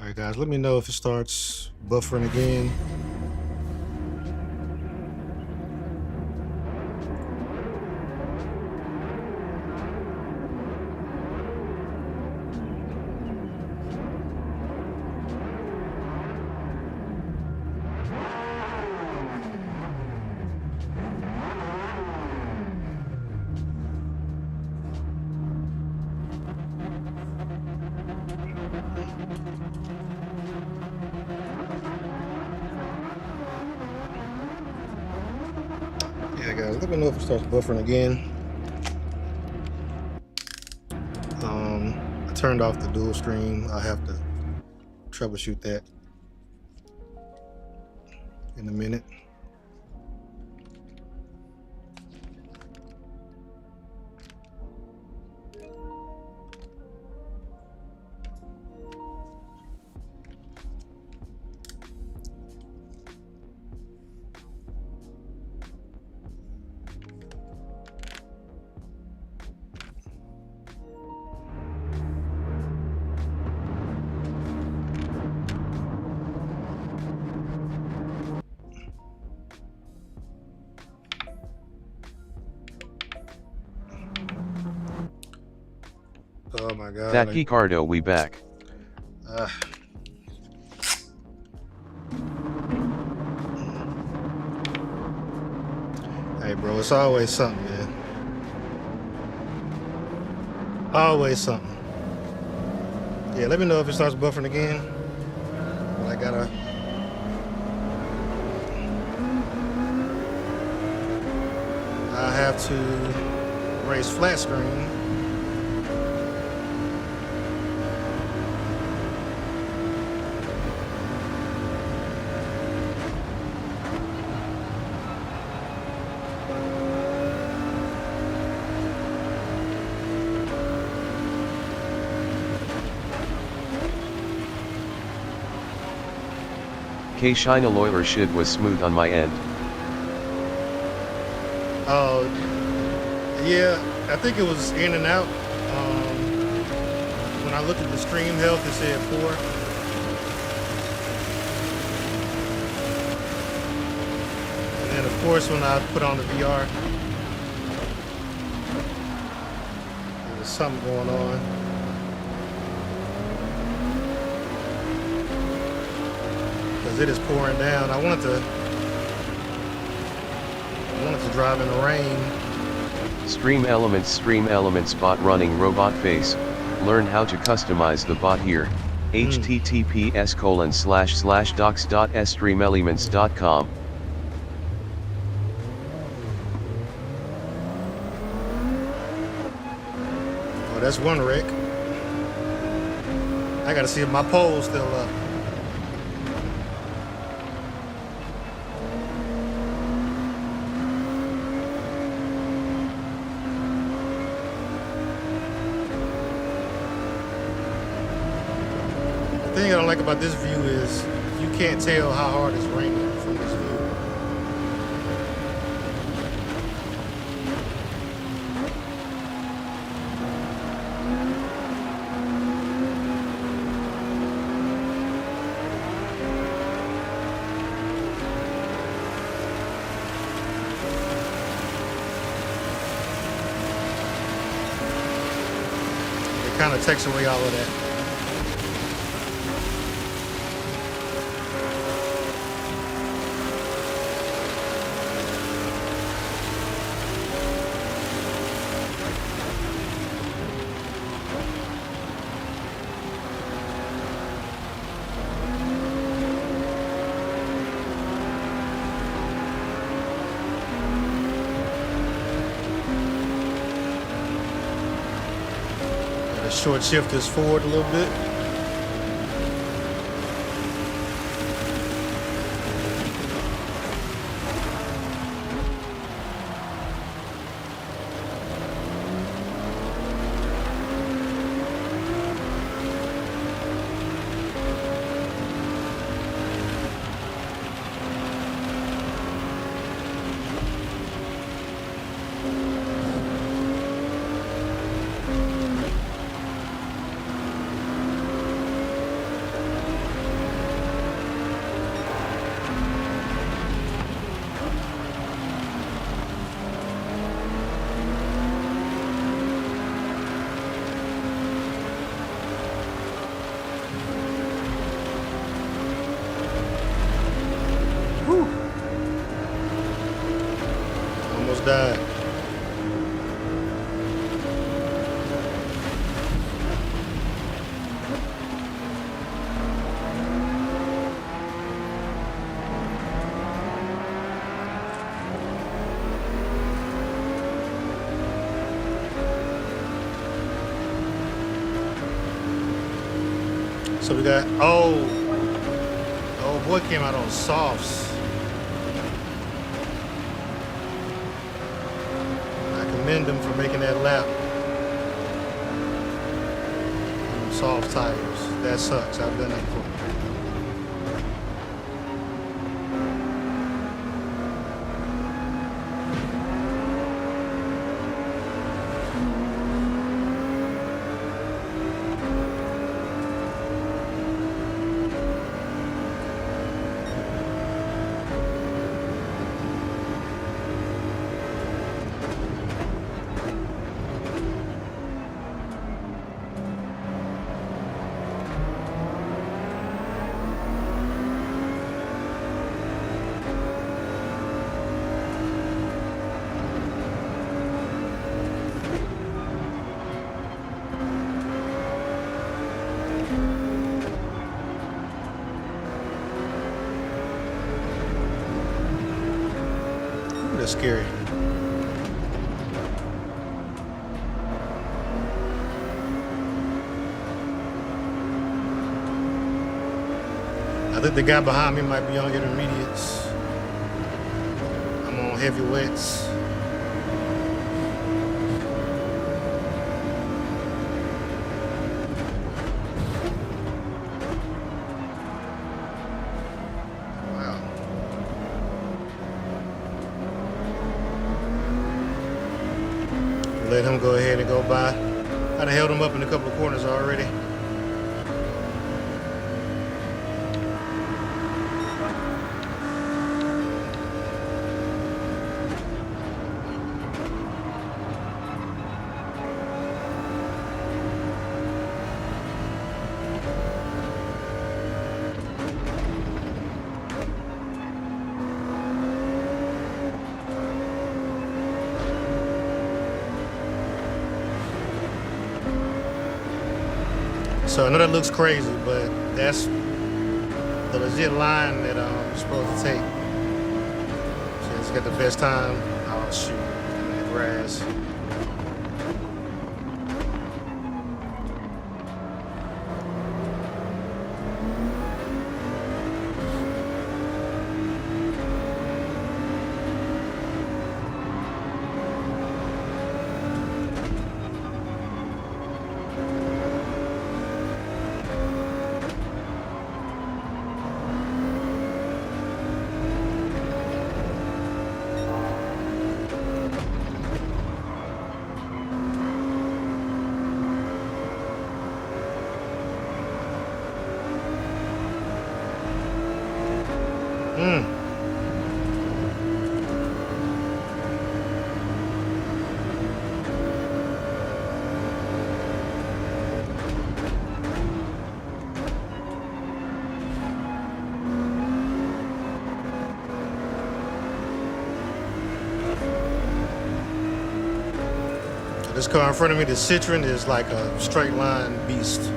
Alright guys, let me know if it starts buffering again. Yeah guys, let me know if it starts buffering again. I turned off the dual stream. I'll have to troubleshoot that in a minute. Oh my god. That Geekardo, we back. Hey bro, it's always something, man. Always something. Yeah, let me know if it starts buffering again. I gotta... I have to raise flat screen. K-Shina Loiler shit was smooth on my end. Oh, yeah, I think it was in and out. When I looked at the stream health, it said 4. And then of course when I put on the VR, there was something going on. Because it is pouring down. I wanted to drive in the rain. Stream Elements bot running robot face. Learn how to customize the bot here. https://docs.streamelements.com. Oh, that's one Rick. I gotta see if my pole's still up. The thing I don't like about this view is you can't tell how hard it's raining from this view. It kind of takes away all of that. Short shift this forward a little bit. died. So we got, oh boy came out on softs. I commend him for making that lap. Soft tires, that sucks, I've done that before. That's scary. I think the guy behind me might be on intermediates. I'm on heavyweights. Let him go ahead and go by. I'd have held him up in a couple of corners already. So I know that looks crazy, but that's the legit line that I'm supposed to take. So it's got the best time. Oh shoot, I'm in the grass. This car in front of me, the Citroen, is like a straight line beast.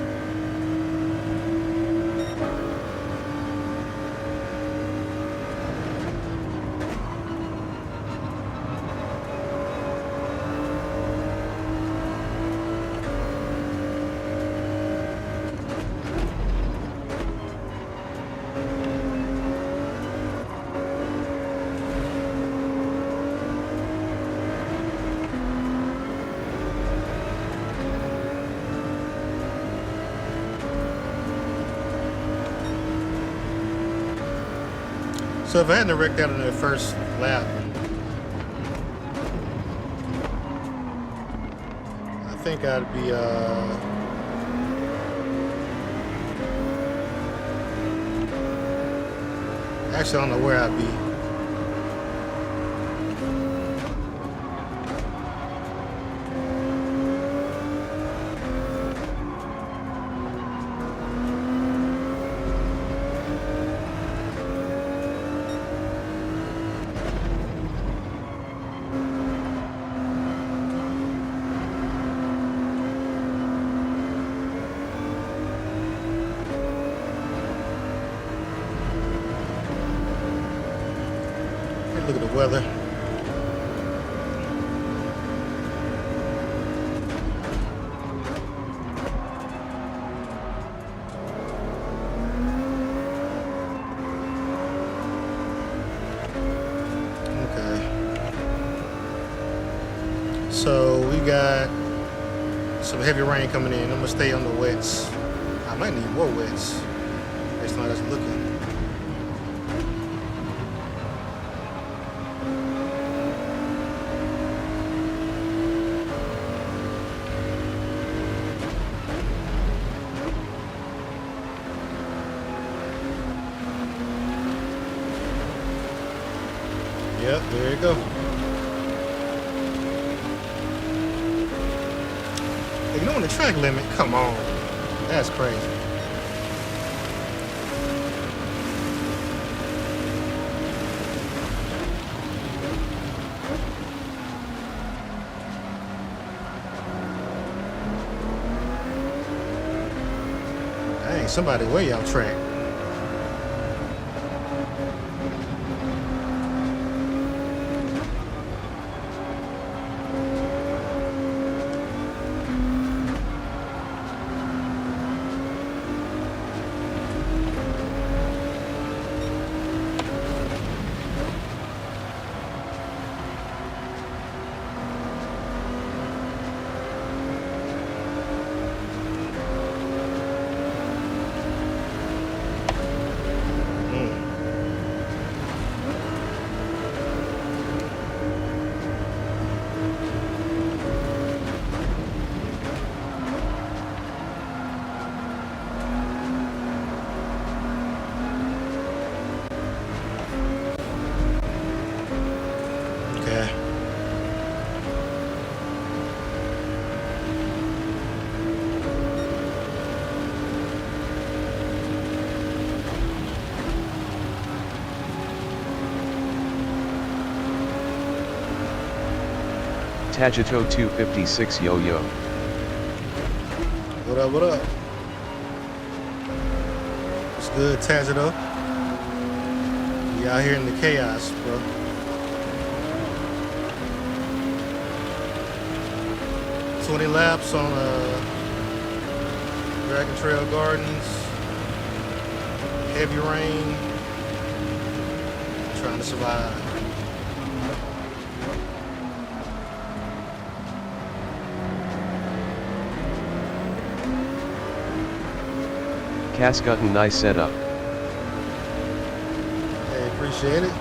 So if I hadn't wrecked out in the first lap, I think I'd be actually I don't know where I'd be. good weather. So we got some heavy rain coming in. I'm gonna stay on the wets. I might need more wets based on how that's looking. Yep, there you go. Ignoring the track limit, come on. That's crazy. Dang, somebody way out track. Tajito 256 Yo-Yo. What up, what up? What's good, Tajito? We out here in the chaos, bro. "20 laps on Dragon Trail Gardens. Heavy rain. Trying to survive. Cass gotten nice setup. Hey, appreciate it.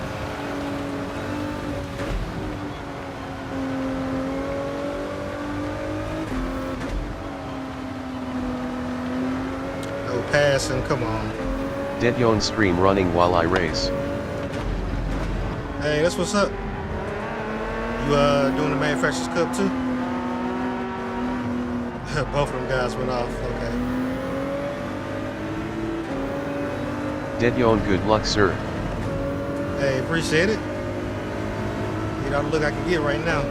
No passing, come on. Dead yon stream running while I race. Hey, that's what's up. You doing the Manufacturer's Cup too? Both of them guys went off, okay. Dead yon good luck, sir. Hey, appreciate it. Get all the look I can get right now.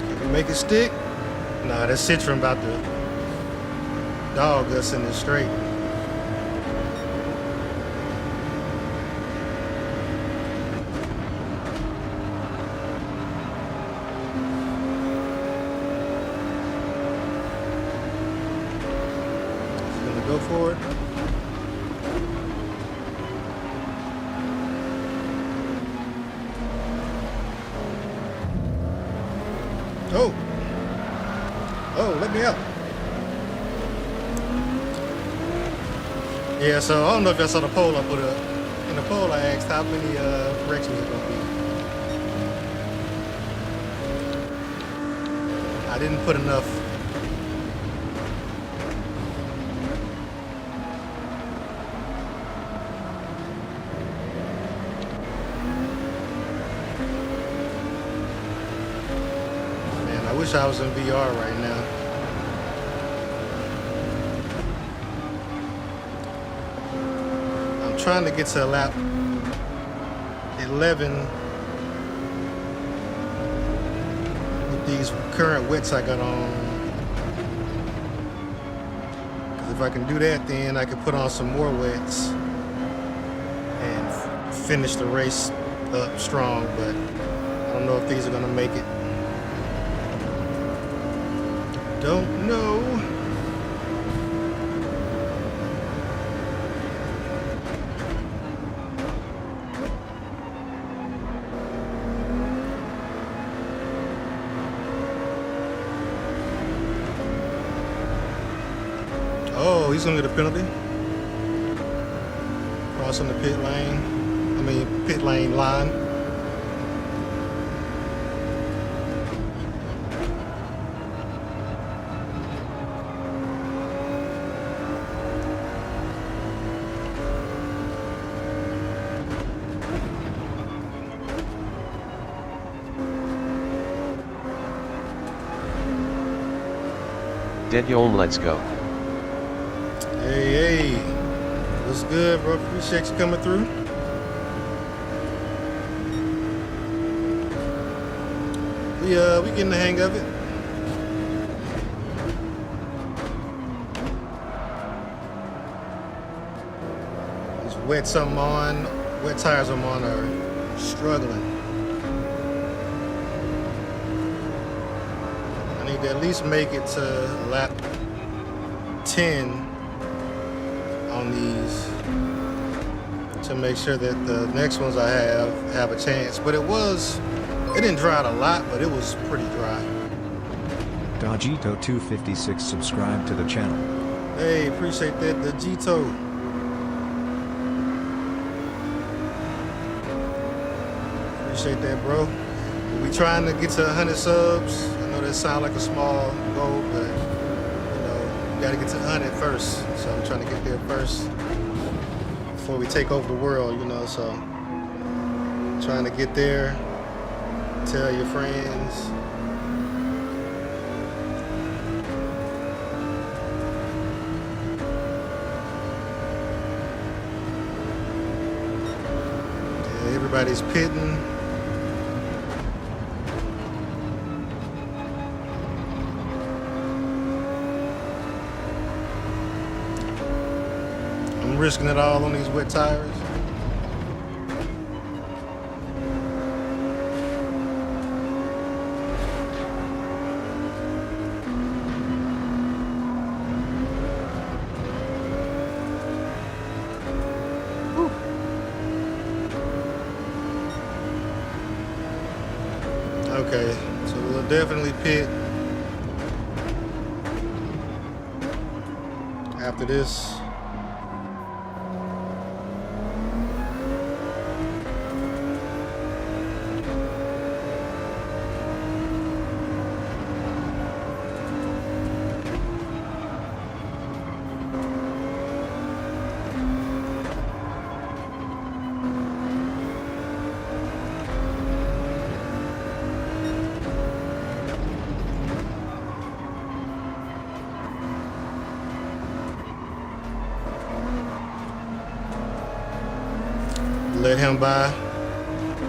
Can we make it stick? Nah, that Citron about to dog us in the straight. Go for it. Oh. Oh, let me out. Yeah, so I don't know if y'all saw the poll I put up. In the poll I asked how many corrections it gonna be. I didn't put enough. I wish I was in VR right now. I'm trying to get to lap 11 these current wets I got on. Because if I can do that, then I can put on some more wets and finish the race up strong. But I don't know if these are gonna make it. Don't know. Oh, he's gonna get a penalty. Crossing the pit lane line. Dead Yolm, let's go. Hey, what's good, bro? Appreciate you coming through. We getting the hang of it. These wet tires I'm on are struggling. I need to at least make it to lap 10 on these to make sure that the next ones I have a chance. But it didn't dry out a lot, but it was pretty dry. Dogito256 subscribe to the channel. Hey, appreciate that, Dogito. Appreciate that, bro. We trying to get to 100 subs. I know that sounds like a small goal, but you know, you gotta get to 100 first. So I'm trying to get there first before we take over the world, you know. So trying to get there. Tell your friends. Yeah, everybody's pitting. I'm risking it all on these wet tires. Okay, so we'll definitely pit after this. Let him by,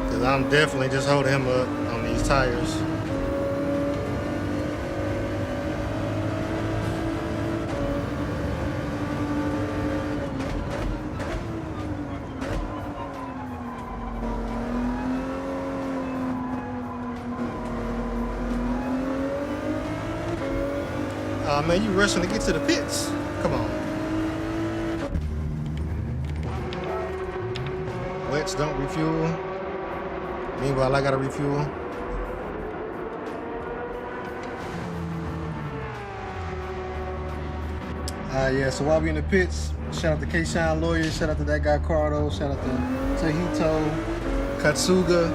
because I'm definitely just holding him up on these tires. Oh man, you rushing to get to the pits? Come on. Wets don't refuel. Meanwhile, I gotta refuel. Yeah, so while we in the pits, shout out to K-Shine Lawyer, shout out to that guy Cardo, shout out to Tahito, Katsuga,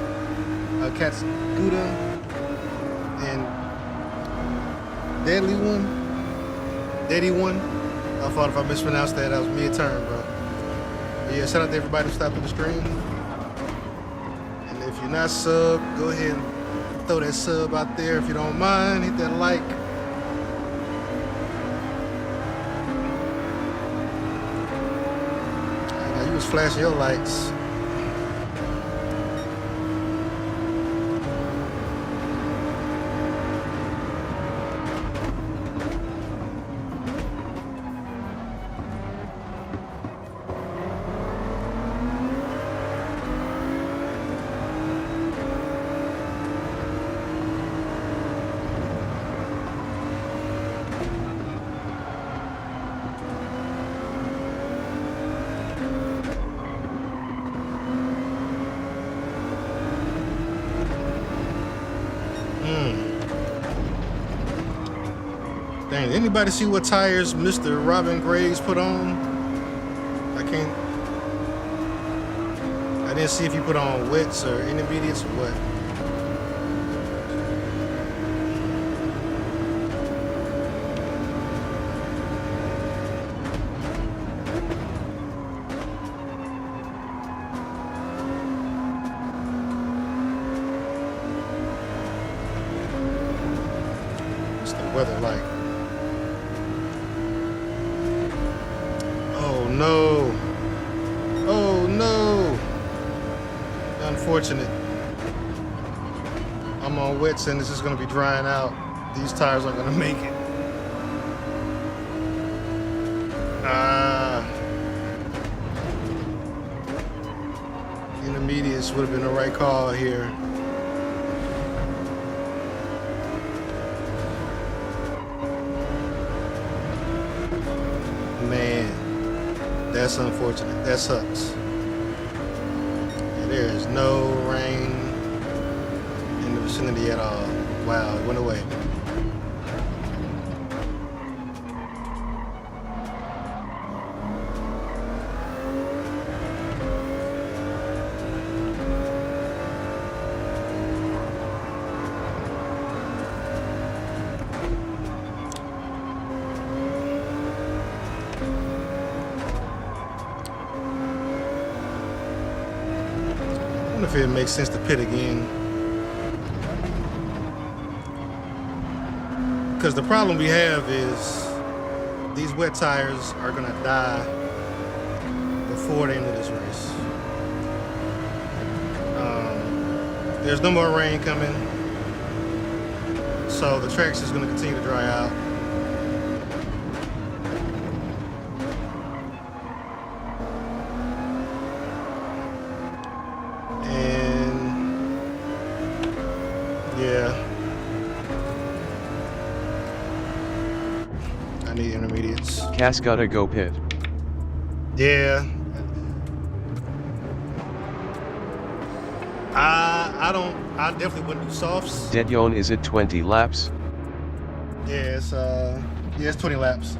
and Deadly One. I thought if I mispronounced that, was mid-turn, bro. But yeah, shout out to everybody who stopped on the stream. And if you're not subbed, go ahead and throw that sub out there if you don't mind. Hit that like. Now you was flashing your lights. Dang, anybody see what tires Mr. Robin Graves put on? I didn't see if he put on wets or intermediates or what. What's the weather like? Oh no. Oh no. Unfortunate. I'm on wets and this is going to be drying out. These tires aren't going to make it. Intermediates would have been the right call here. Man, that's unfortunate. That sucks. There is no rain in the vicinity at all. Wow, it went away. I wonder if it makes sense to pit again. Because the problem we have is these wet tires are gonna die before the end of this race. There's no more rain coming, so the track's just gonna continue to dry out. Yeah. I need intermediates. Cass gotta go pit. Yeah. I definitely wouldn't do softs. Dedyon, is it 20 laps? Yeah, it's 20 laps.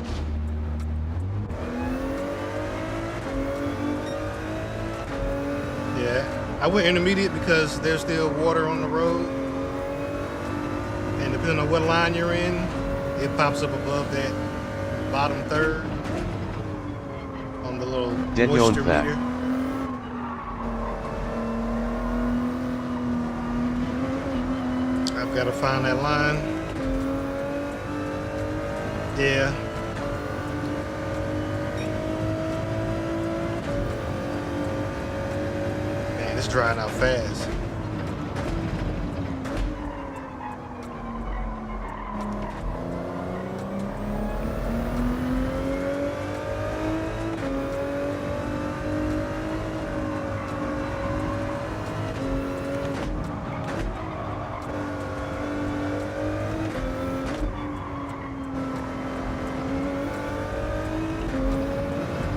Yeah. I went intermediate because there's still water on the road. And depending on what line you're in, it pops up above that bottom third on the little moisture meter. I've got to find that line. Yeah. Man, it's drying out fast.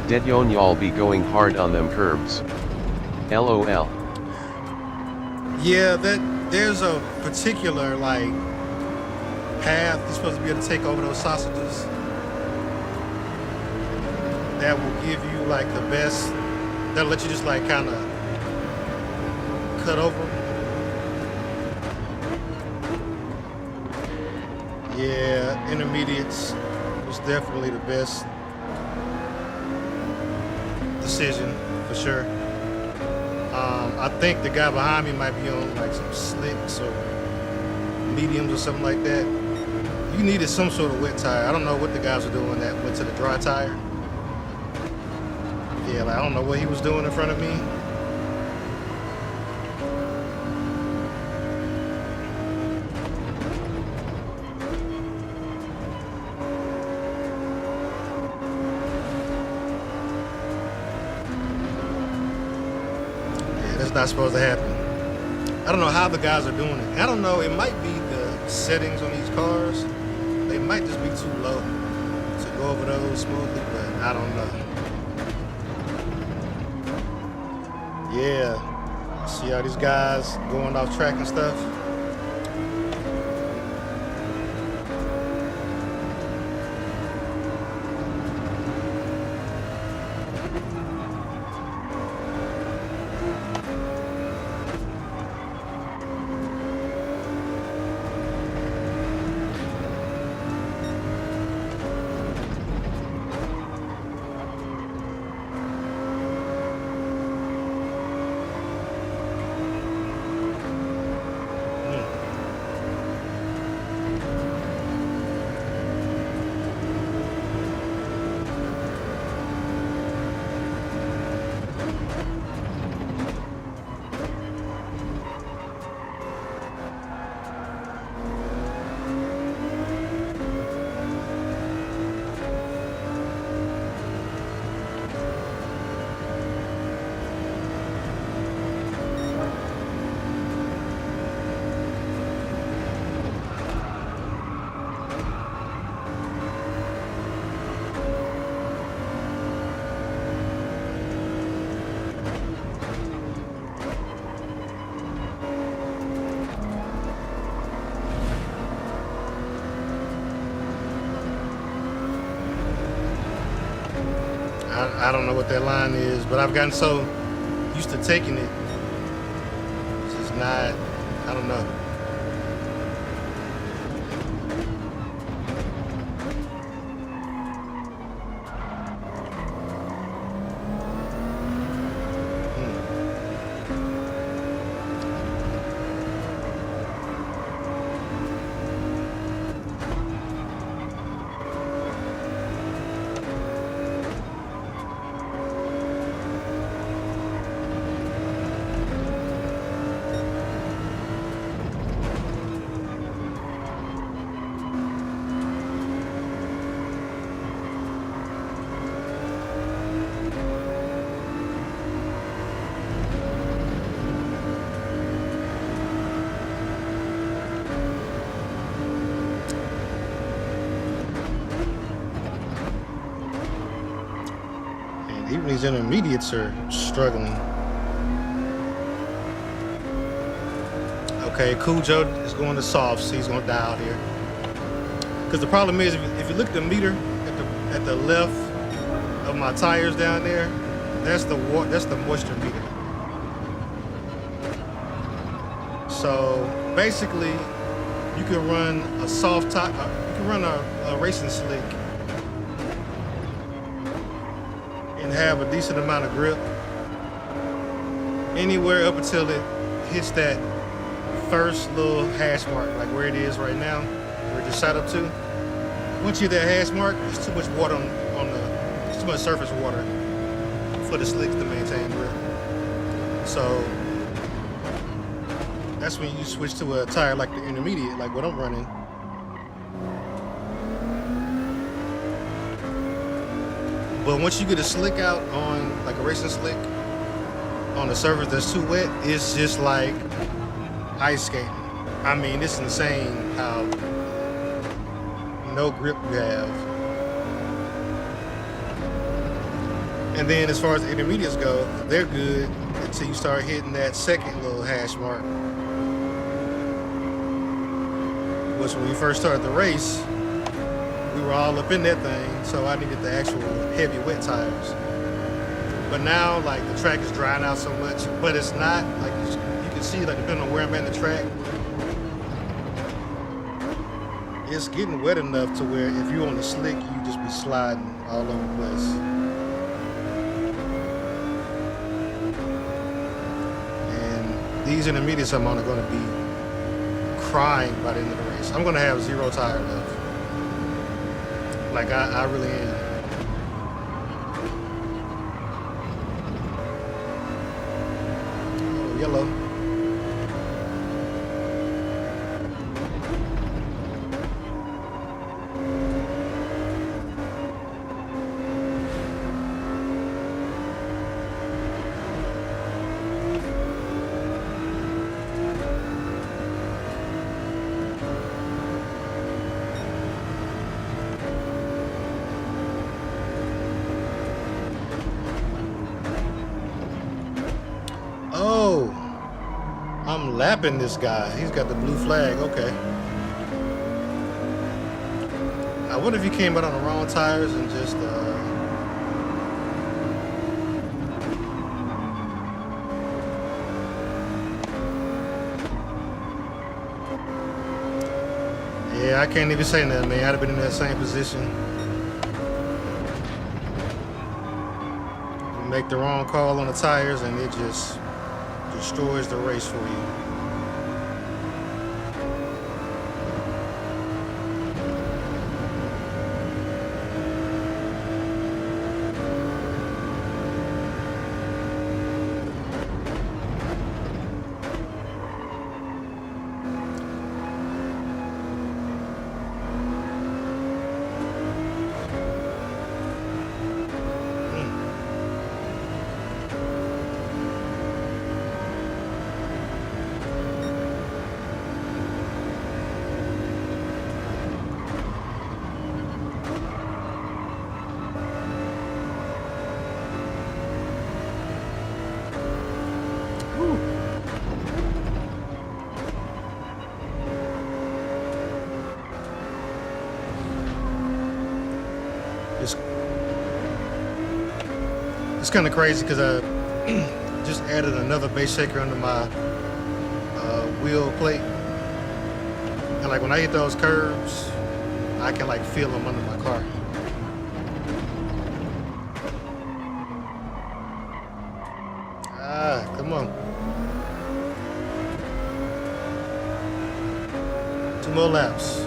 Dedyon, y'all be going hard on them curbs. LOL. Yeah, there's a particular like path you're supposed to be able to take over those sausages that will give you like the best. That'll let you just like kind of cut over them. Yeah, intermediates was definitely the best decision for sure. I think the guy behind me might be on like some slicks or mediums or something like that. You needed some sort of wet tire. I don't know what the guys were doing that went to the dry tire. Yeah, like I don't know what he was doing in front of me. That's not supposed to happen. I don't know how the guys are doing it. I don't know, it might be the settings on these cars. They might just be too low to go over those smoothly, but I don't know. Yeah, see how these guys going off track and stuff? I don't know what that line is, but I've gotten so used to taking it. It's just not, I don't know. Even these intermediates are struggling. Okay, Cool Joe is going to softs. He's going to die out here. Because the problem is, if you look at the meter at the left of my tires down there, that's the moisture meter. So basically, you can run a soft tire. You can run a racing slick and have a decent amount of grip anywhere up until it hits that first little hash mark, like where it is right now, where it just shot up to. Once you hit that hash mark, there's too much water on there's too much surface water for the slicks to maintain grip. So that's when you switch to a tire like the intermediate, like what I'm running. But once you get a slick out on, like a racing slick, on a surface that's too wet, it's just like ice skating. I mean, it's insane how no grip you have. And then as far as the intermediates go, they're good until you start hitting that second little hash mark. Which when we first started the race, we were all up in that thing, so I needed the actual heavy wet tires. But now, like, the track is drying out so much, but it's not, like, you can see, like, depending on where I'm at in the track, it's getting wet enough to where if you're on the slick, you just be sliding all over the place. And these intermediates I'm on are going to be crying by the end of the race. I'm going to have 0 tire left. Like, I really am. Oh, yellow. Oh, I'm lapping this guy. He's got the blue flag. Okay. I wonder if he came out on the wrong tires and just yeah, I can't even say nothing, man. I'd have been in that same position. You make the wrong call on the tires and it just destroys the race for you. It's kind of crazy because I just added another bass shaker under my wheel plate, and like when I hit those curves, I can like feel them under my car. Ah, come on. 2 more laps.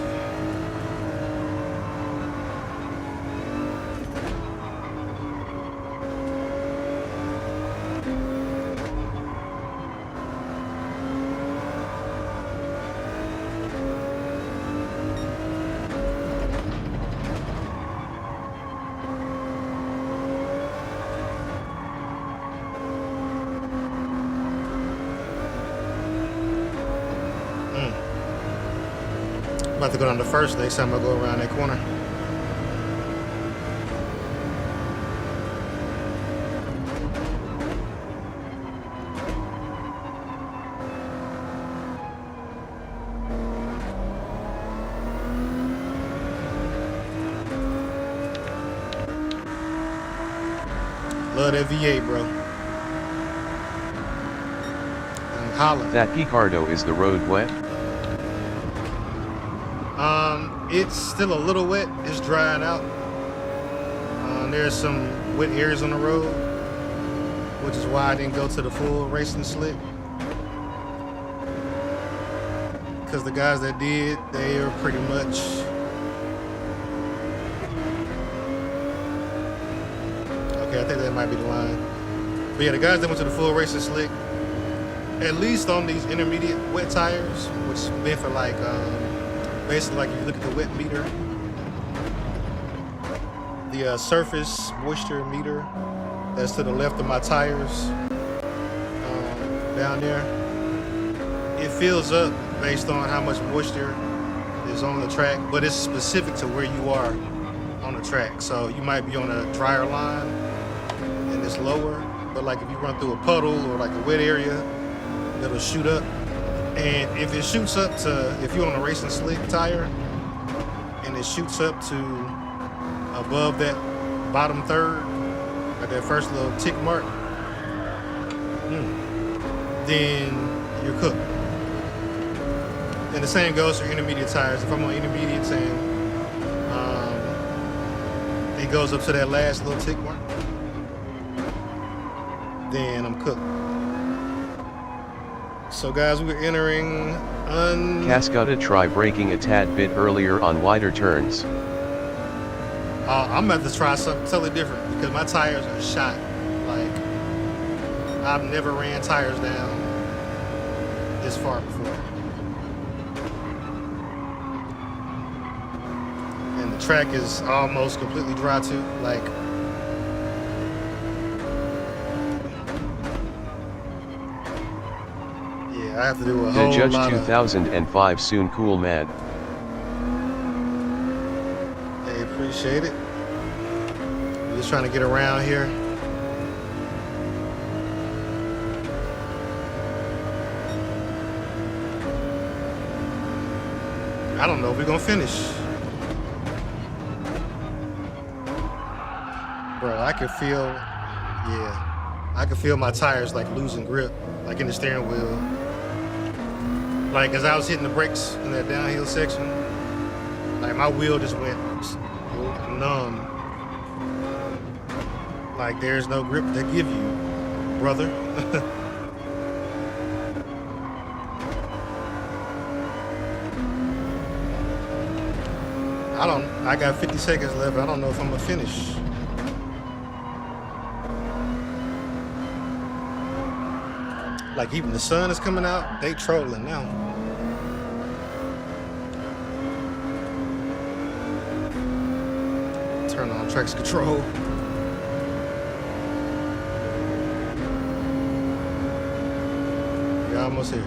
I'm about to go down the first next time I go around that corner. Love that V8, bro. And Holland. That Picardo, is the road wet? It's still a little wet. It's drying out. There's some wet areas on the road, which is why I didn't go to the full racing slick. Because the guys that did, they are pretty much okay. I think that might be the line. But yeah, the guys that went to the full racing slick, at least on these intermediate wet tires, which is meant for like basically like if you look at the wet meter, the surface moisture meter that's to the left of my tires down there, it fills up based on how much moisture is on the track, but it's specific to where you are on the track. So you might be on a drier line and it's lower, but like if you run through a puddle or like a wet area, it'll shoot up. And if it shoots up to, if you're on a racing slick tire and it shoots up to above that bottom third, like that first little tick mark, then you're cooked. And the same goes for intermediate tires. If I'm on intermediates and it goes up to that last little tick mark, then I'm cooked. So guys, we're entering Cascada, try braking a tad bit earlier on wider turns. I'm about to try something totally different because my tires are shot. Like, I've never ran tires down this far before. And the track is almost completely dry too. Like, I have to do a whole The Judge lot 2005 soon, cool mad. Hey, appreciate it. Just trying to get around here. I don't know if we're gonna finish. Bro, I can feel my tires like losing grip, like in the steering wheel. Like as I was hitting the brakes in that downhill section, like my wheel just went numb. Like there's no grip to give you, brother. I got 50 seconds left. I don't know if I'm gonna finish. Like even the sun is coming out, they trolling now. Turn on traction control. You're almost here.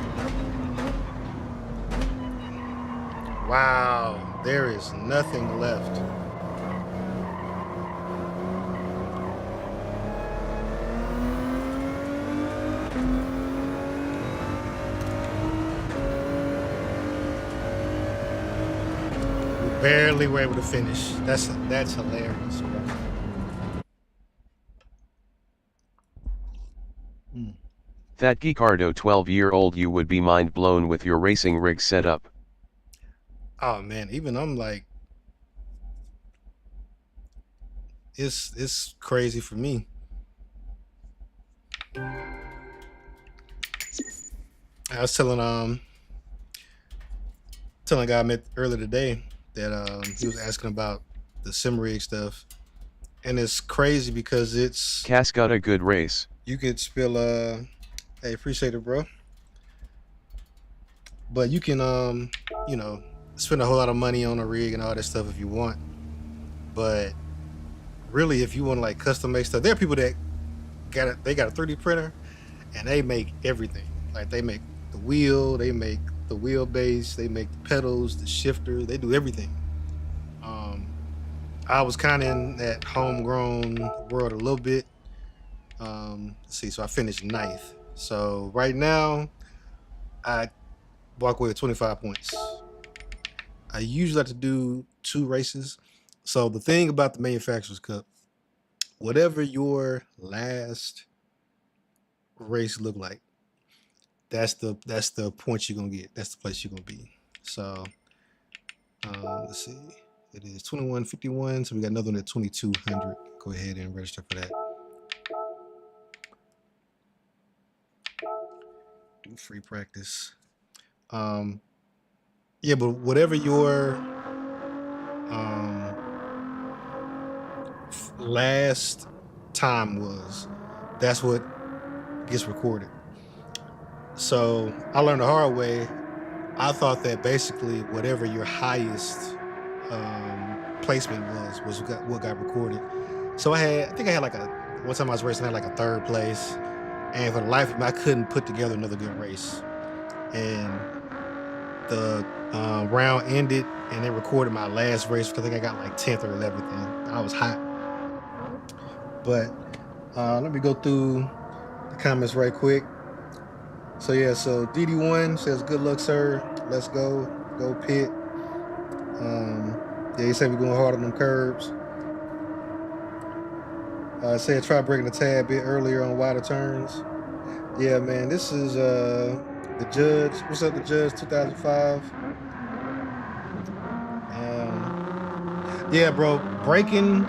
Wow, there is nothing left. Barely were able to finish. That's hilarious, bro. That Geekardo 12-year-old you would be mind blown with your racing rig setup. Oh man, even I'm like, it's crazy for me. I was telling a guy I met earlier today that he was asking about the sim rig stuff, and it's crazy because it's Cass got a good race. you could spill hey, appreciate it, bro. But you can you know, spend a whole lot of money on a rig and all that stuff if you want. But really, if you want to like custom make stuff, there are people that got a 3D printer and they make everything. Like they make the wheel, they make the wheelbase, they make the pedals, the shifter, they do everything. I was kind of in that homegrown world a little bit. Let's see, so I finished 9th. So right now, I walk away with 25 points. I usually like to do 2 races. So the thing about the Manufacturer's Cup, whatever your last race look like, that's the points you're gonna get. That's the place you're gonna be. So let's see, it is 2151. So we got another one at 2200. Go ahead and register for that. Do free practice. Yeah, but whatever your last time was, that's what gets recorded. So I learned the hard way. I thought that basically whatever your highest placement was what got recorded. So I think I had like one time I was racing, I had like a 3rd place, and for the life of me, I couldn't put together another good race. And the round ended, and they recorded my last race because I think I got like 10th or 11th, and I was hot. But let me go through the comments right quick. So yeah, so DD1 says, "Good luck, sir. Let's go pit." Yeah, he said we're going hard on them curbs. Said try breaking a tad bit earlier on wider turns. Yeah, man, this is the Judge. What's up, the Judge 2005? Yeah, bro, braking,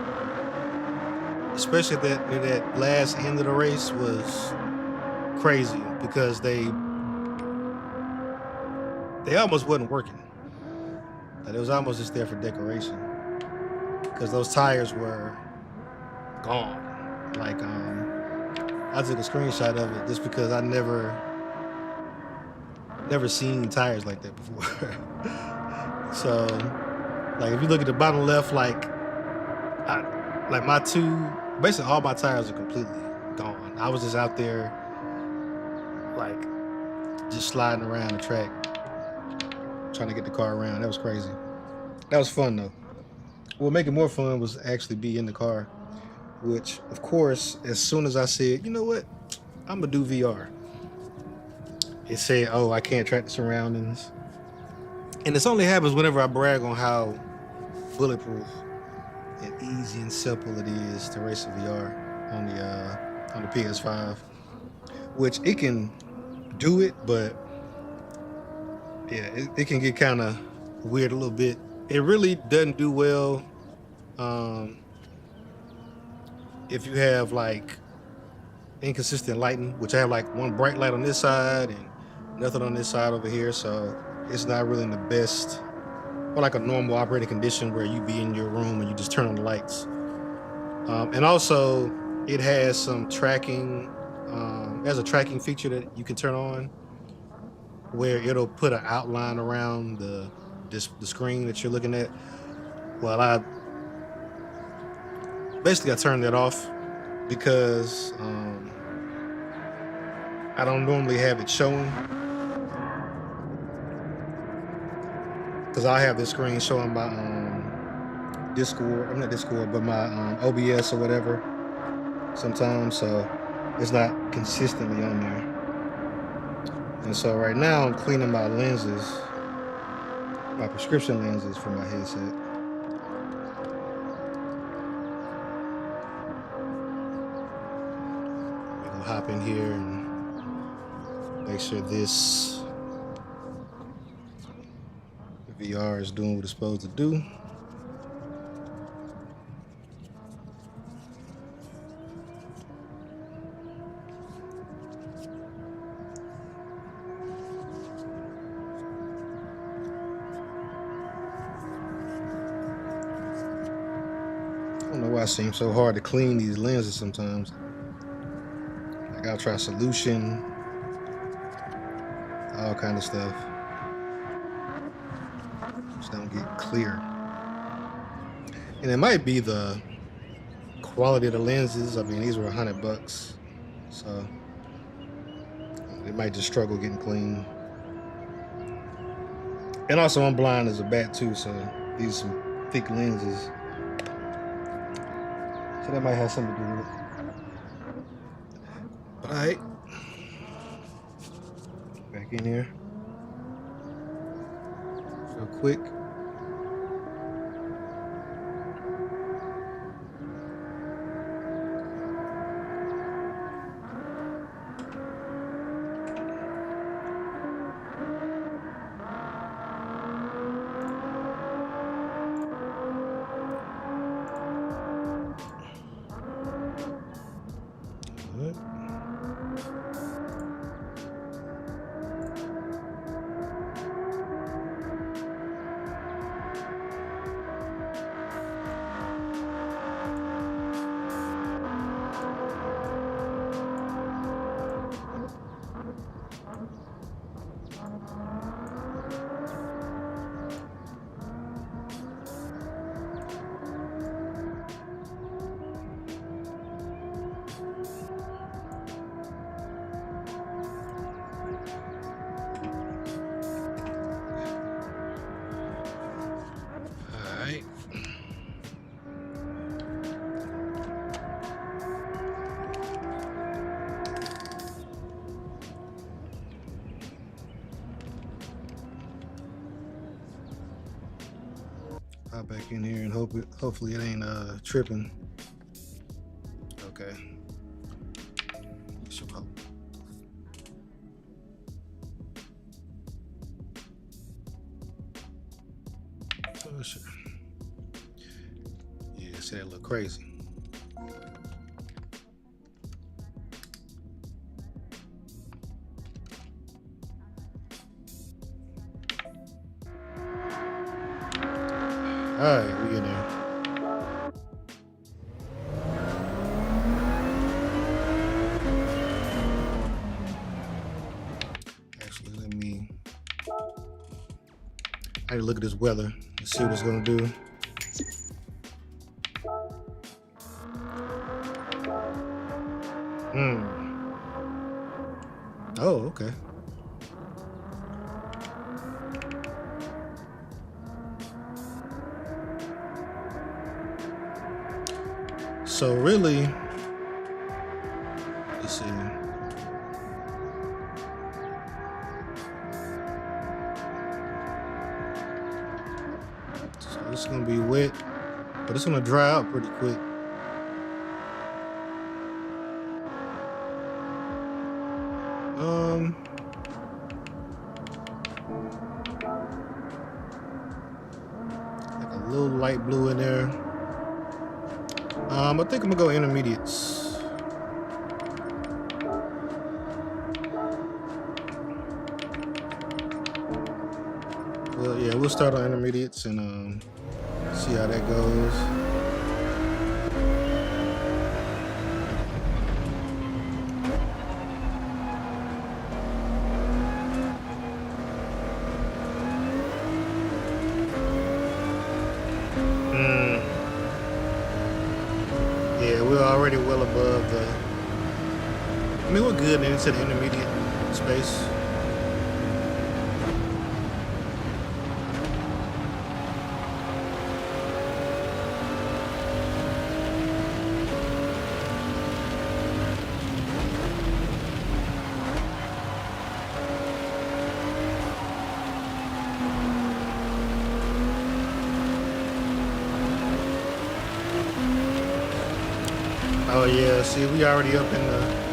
especially at that last end of the race, was crazy because they almost wasn't working. Like, it was almost just there for decoration because those tires were gone. Like I took a screenshot of it just because I never seen tires like that before. So like if you look at the bottom left, like basically all my tires are completely gone. I was just out there like just sliding around the track trying to get the car around. That was crazy. That was fun though. What made it more fun was actually be in the car, which of course, as soon as I said, you know what, I'm gonna do VR, it said, oh, I can't track the surroundings. And this only happens whenever I brag on how bulletproof and easy and simple it is to race in VR on the PS5, which it can do it, but yeah, it can get kind of weird a little bit. It really doesn't do well if you have like inconsistent lighting, which I have like one bright light on this side and nothing on this side over here, so it's not really in the best, or like a normal operating condition where you be in your room and you just turn on the lights. And also it has some tracking, it has a tracking feature that you can turn on where it'll put an outline around the screen that you're looking at. Well, I turned that off because I don't normally have it showing, because I have this screen showing my Discord, I'm not Discord, but my OBS or whatever sometimes, so it's not consistently on there. And so right now I'm cleaning my lenses, my prescription lenses for my headset. We're gonna hop in here and Make sure this VR is doing what it's supposed to do. I don't know why it seems so hard to clean these lenses sometimes. Like I'll try solution, all kind of stuff. Just don't get clear. And it might be the quality of the lenses. I mean, these were $100, so it might just struggle getting clean. And also, I'm blind as a bat too, so these are some thick lenses. So that might have something to do with it. But all right, back in here real quick. Hop back in here and hopefully it ain't tripping. Okay. Some hope. Oh sure. Yeah, see that look crazy. All right, we in there. Actually, I need to look at this weather and see what it's gonna do. Oh, okay. So really, let's see. So it's gonna be wet, but it's gonna dry out pretty quick. Like a little light blue in there. I think I'm gonna go intermediates. Well, yeah, we'll start on intermediates and see how that goes. Yeah, we're already well above the. I mean, we're good into the intermediate space. Oh yeah, see, we already up in the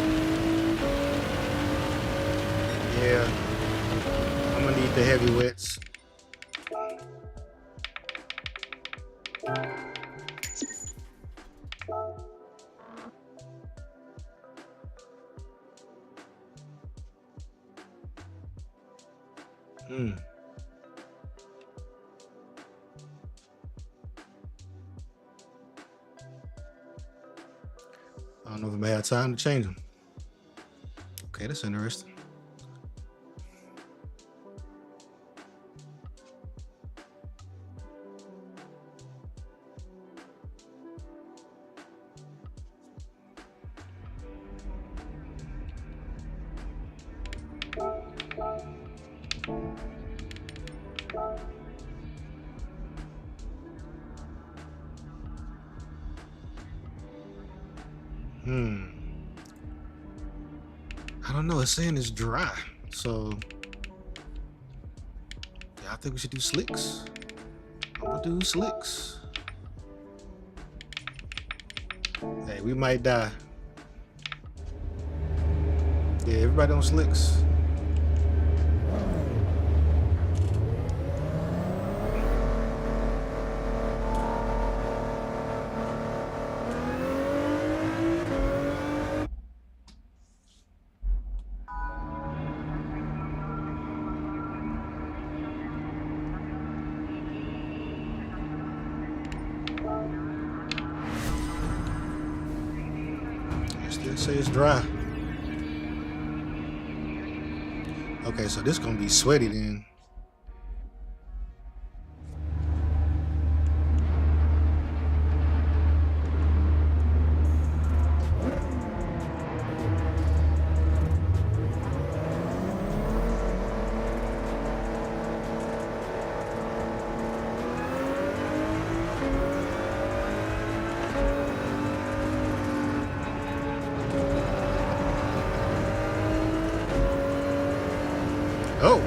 Yeah, I'm gonna need the heavy wets. I don't know if I'm gonna have time to change them. Okay, that's interesting. I don't know. It's saying it's dry, so yeah, I think we should do slicks. I'm gonna do slicks. Hey, we might die. Yeah, everybody on slicks. Still say it's dry. Okay, so this gonna be sweaty then. Oh.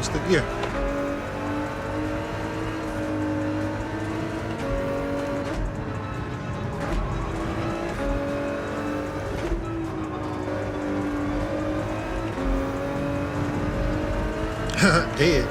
The gear. Dead.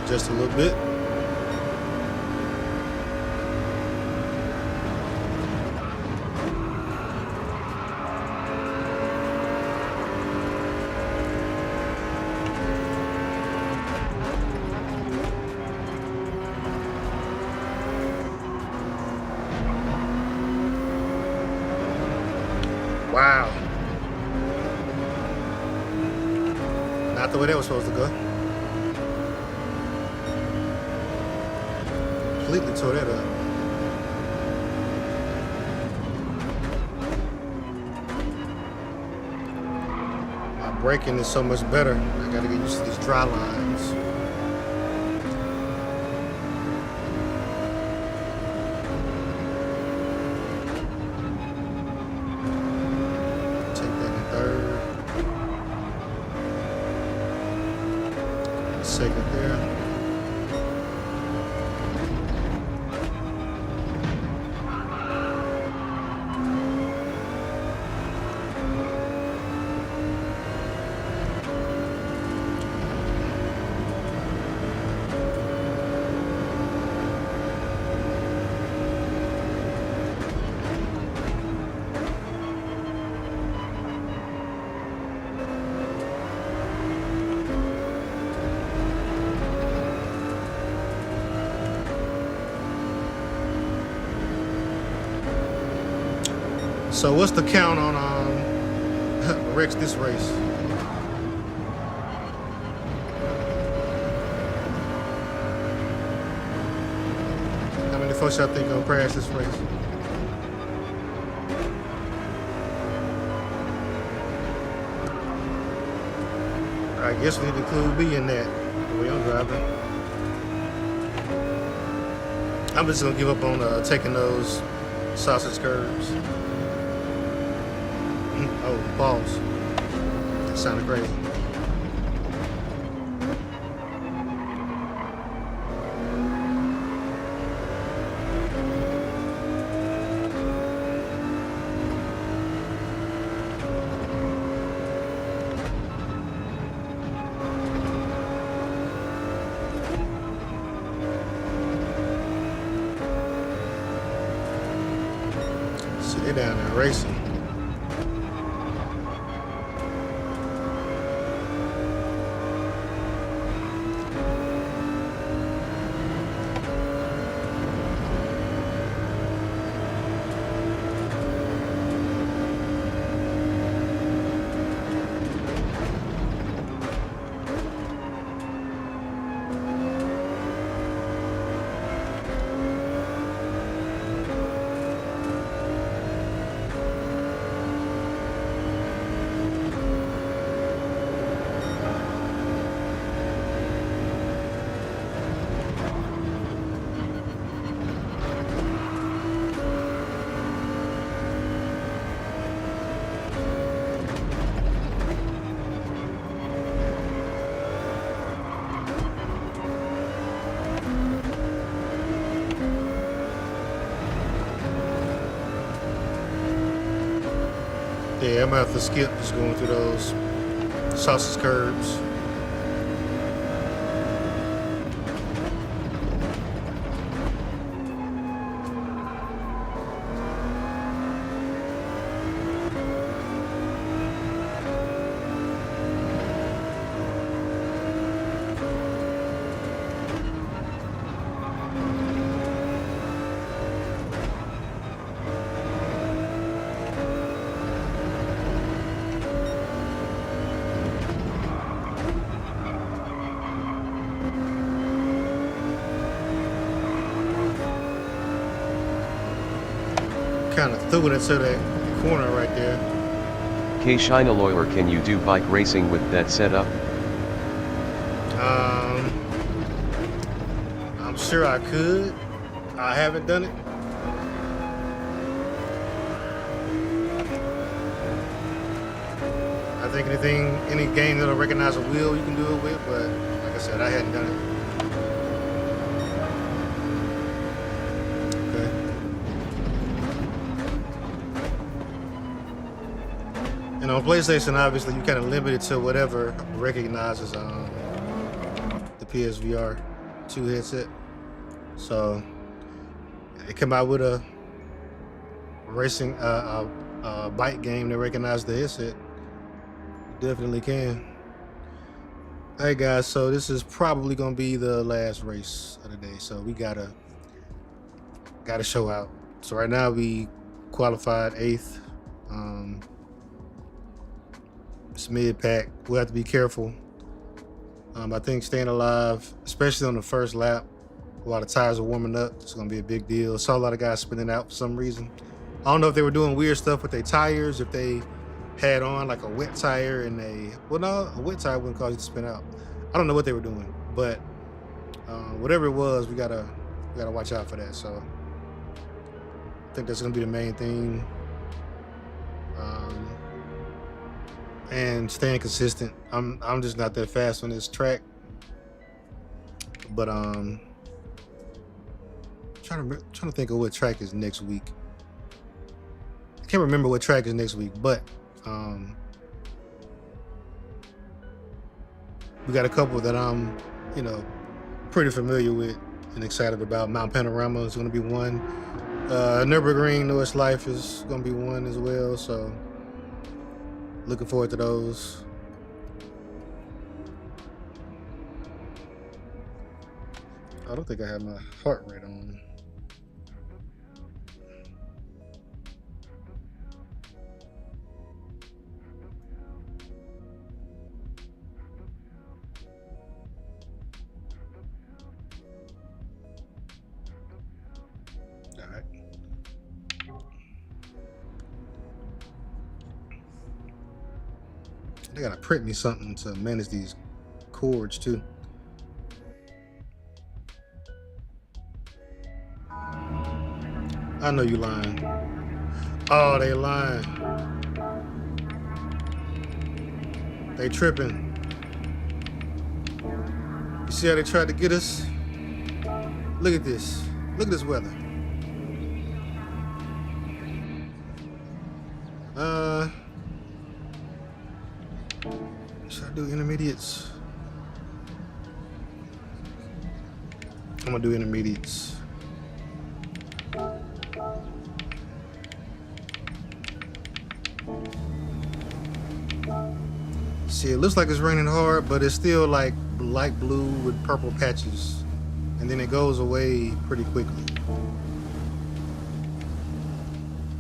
Just a little bit. Wow. Not the way that was supposed to go. Completely tore that up. My braking is so much better. I gotta get used to these dry lines. Take that in third. Second there. So what's the count on Rex this race? How many folks y'all think gonna crash this race? I guess we need to include me in that. The way I'm driving. I'm just gonna give up on taking those sausage curves. Oh, pause. That sounded crazy. See, they're down there racing. Yeah, I'm gonna have to skip just going through those sausage curbs. Kind of threw it into that corner right there. K Shinaloiler, can you do bike racing with that setup? I'm sure I could. I haven't done it. I think any game that'll recognize a wheel you can do it with, but like I said, I hadn't done it. And on PlayStation, obviously, you kind of limited to whatever recognizes the PSVR 2 headset. So they come out with a racing bike game that recognizes the headset. Definitely can. Hey guys, so this is probably gonna be the last race of the day. So we gotta show out. So right now we qualified 8th. It's mid-pack. We'll have to be careful. I think staying alive, especially on the first lap, while the tires are warming up, it's gonna be a big deal. I saw a lot of guys spinning out for some reason. I don't know if they were doing weird stuff with their tires, if they had on like a wet tire and well, no, a wet tire wouldn't cause you to spin out. I don't know what they were doing, but whatever it was, we gotta watch out for that. So I think that's gonna be the main thing. And staying consistent. I'm just not that fast on this track, but trying to think of what track is next week. I can't remember what track is next week, but we got a couple that I'm pretty familiar with and excited about. Mount Panorama is going to be one. Nürburgring North Life is going to be one as well. So looking forward to those. I don't think I have my heart rate on. I gotta print me something to manage these cords too. I know you lying. Oh, they lying. They tripping. You see how they tried to get us? Look at this. Look at this weather. Should I do intermediates? I'm gonna do intermediates. See, it looks like it's raining hard, but it's still like light blue with purple patches. And then it goes away pretty quickly.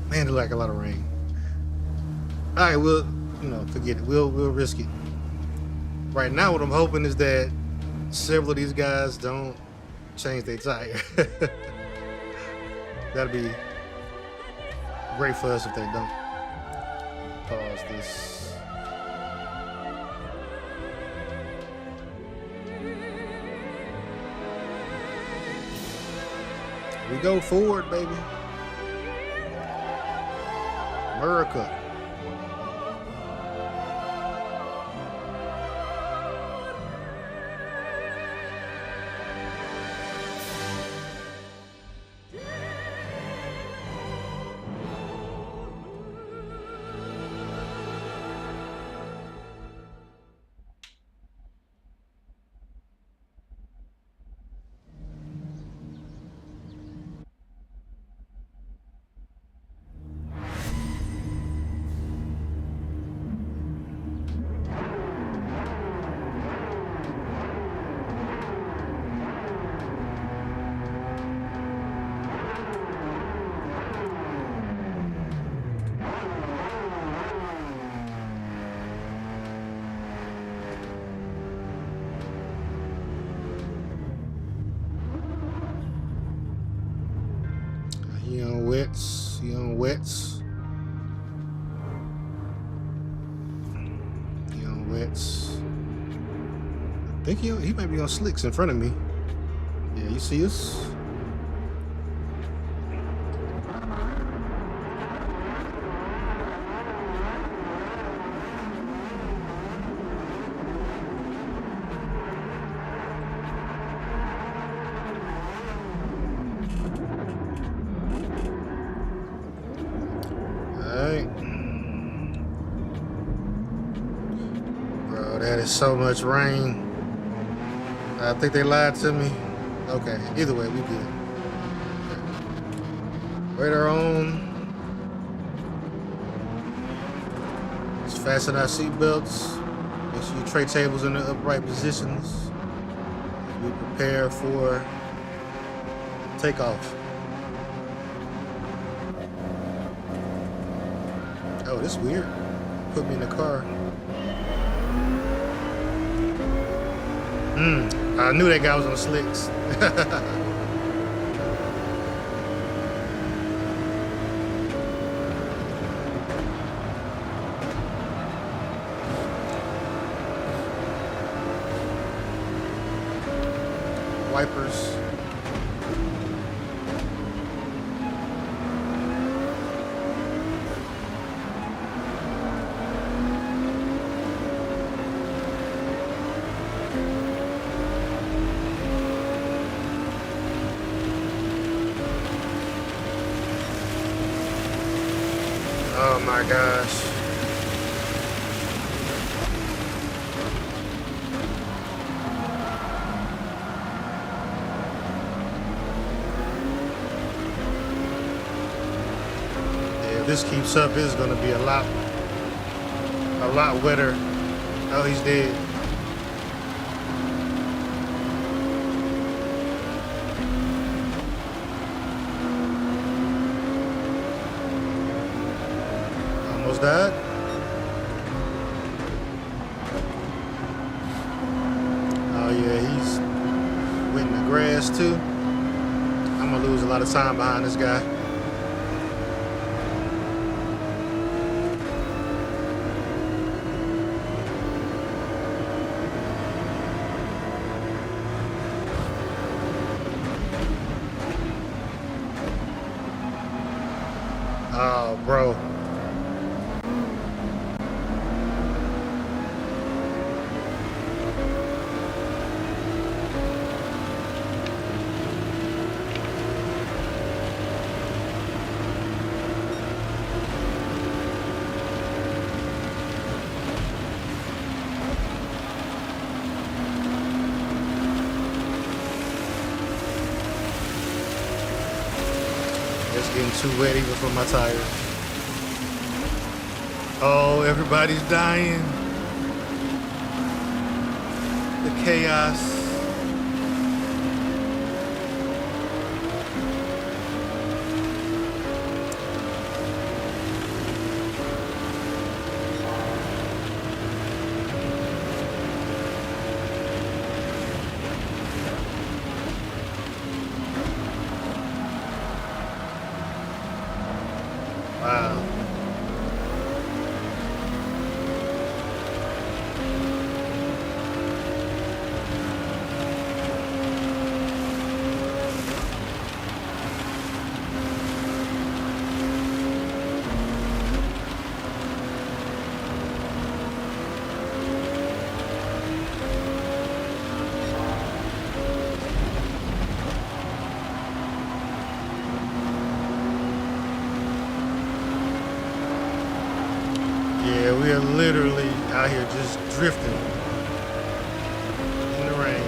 Man, it's like a lot of rain. All right, we'll, forget it. We'll risk it. Right now, what I'm hoping is that several of these guys don't change their tire. That'd be great for us if they don't. Pause this. We go forward, baby. America. He on wets. He on wets. He on wets. I think he might be on slicks in front of me. Yeah, you see us? So much rain. I think they lied to me. Okay, either way, we good. Radar on. Let's fasten our seat belts. Make sure your tray tables in the upright positions. We prepare for takeoff. Oh, this is weird. Put me in the car. I knew that guy was on slicks. Wipers. Oh my gosh. Yeah, if this keeps up, it's gonna be a lot wetter. Oh, he's dead. That oh yeah, he's went in the grass too. I'm gonna lose a lot of time behind this guy. Oh, bro. It's getting too wet even for my tires. Oh, everybody's dying. The chaos. Wow. Yeah, we are literally out here just drifting in the rain.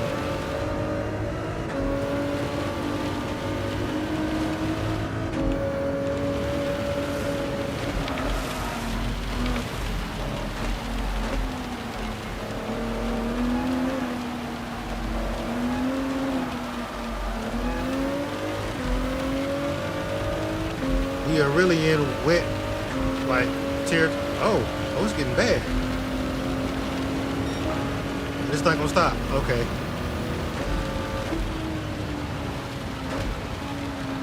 We are really in wet, like territory. Oh, it's getting bad. It's not gonna stop. Okay.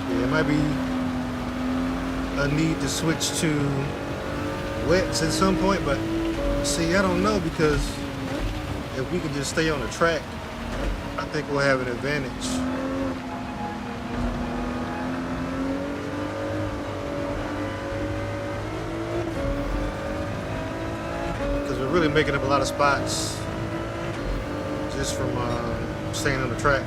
Yeah, it might be a need to switch to wets at some point, but see, I don't know, because if we can just stay on the track, I think we'll have an advantage. Really making up a lot of spots just from staying on the track.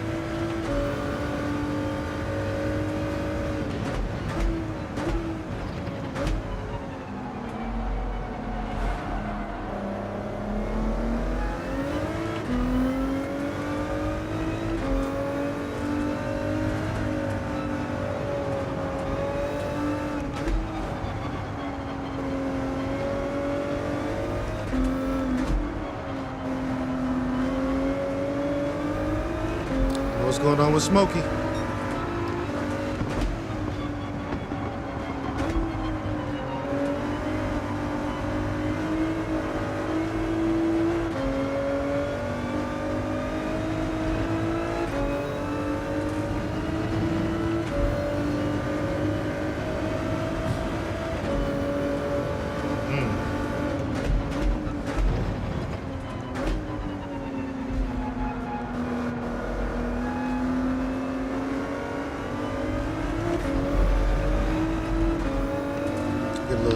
What's going on with Smokey?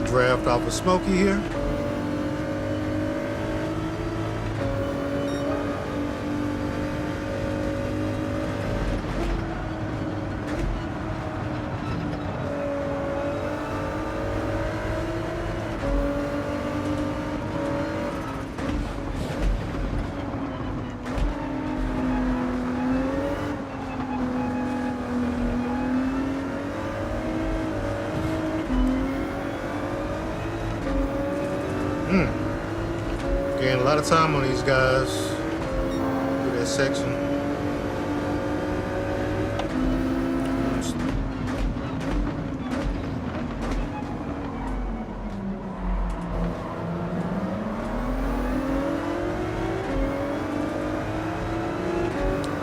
Draft off of Smokey here. Gained a lot of time on these guys through that section.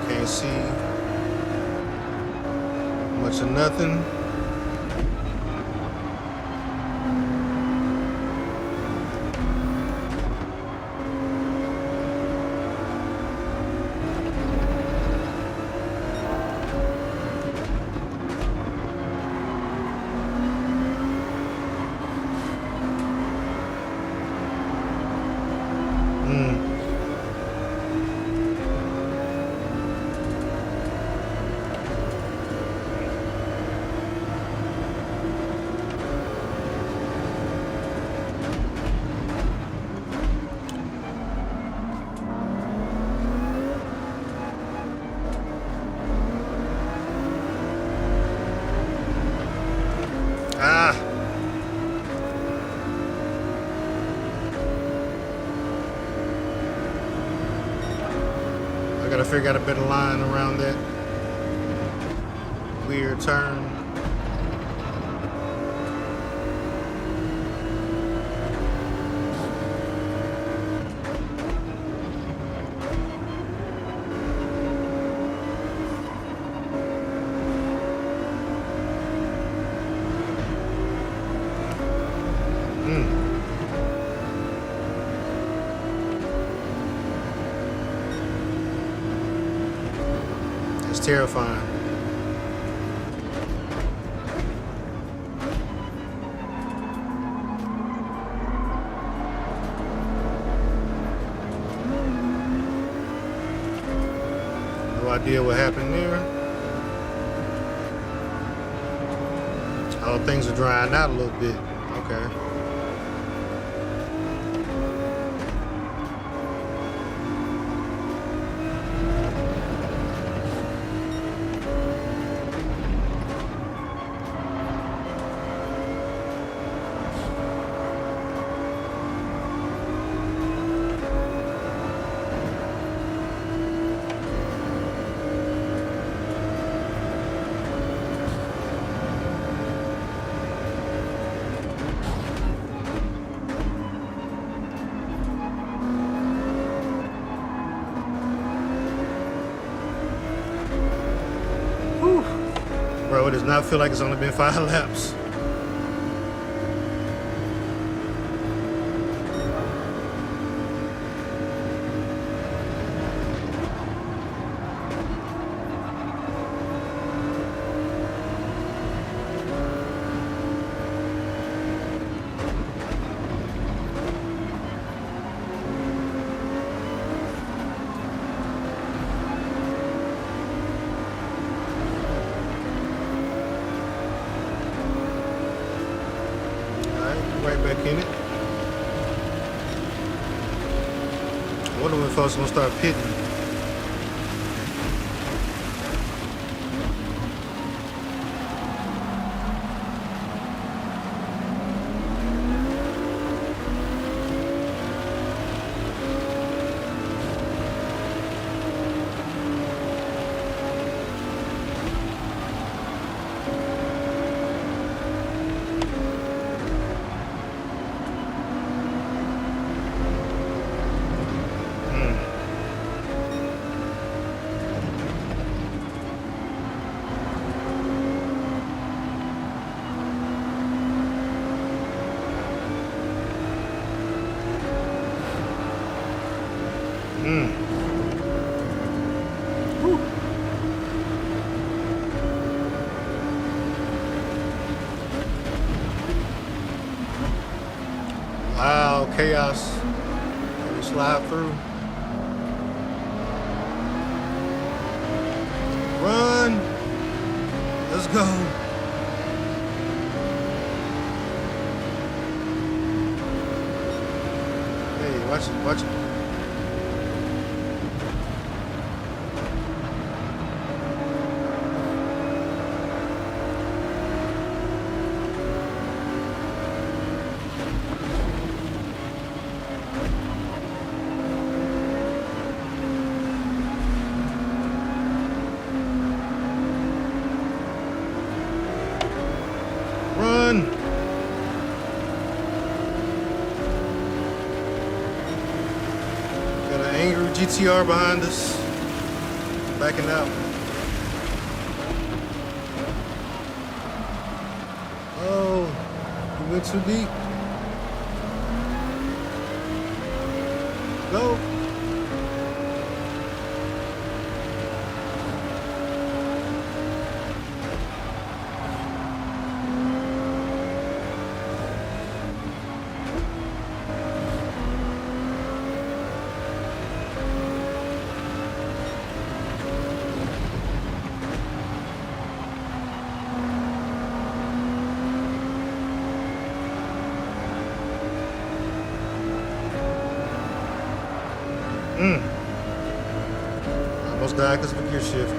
Can't see much of nothing. figure out a better line around that weird turn. It's terrifying. No idea what happened there. Oh, things are drying out a little bit. Okay. Bro, it does not feel like it's only been 5 laps. Right back in it. I wonder when folks gonna start pitting. Wow, chaos. Can we slide through? Run! Let's go. Hey, watch it, watch it. Run! Got an angry GTR behind us. Backing out. Oh, we went too deep. Go. Almost died because of a gear shift.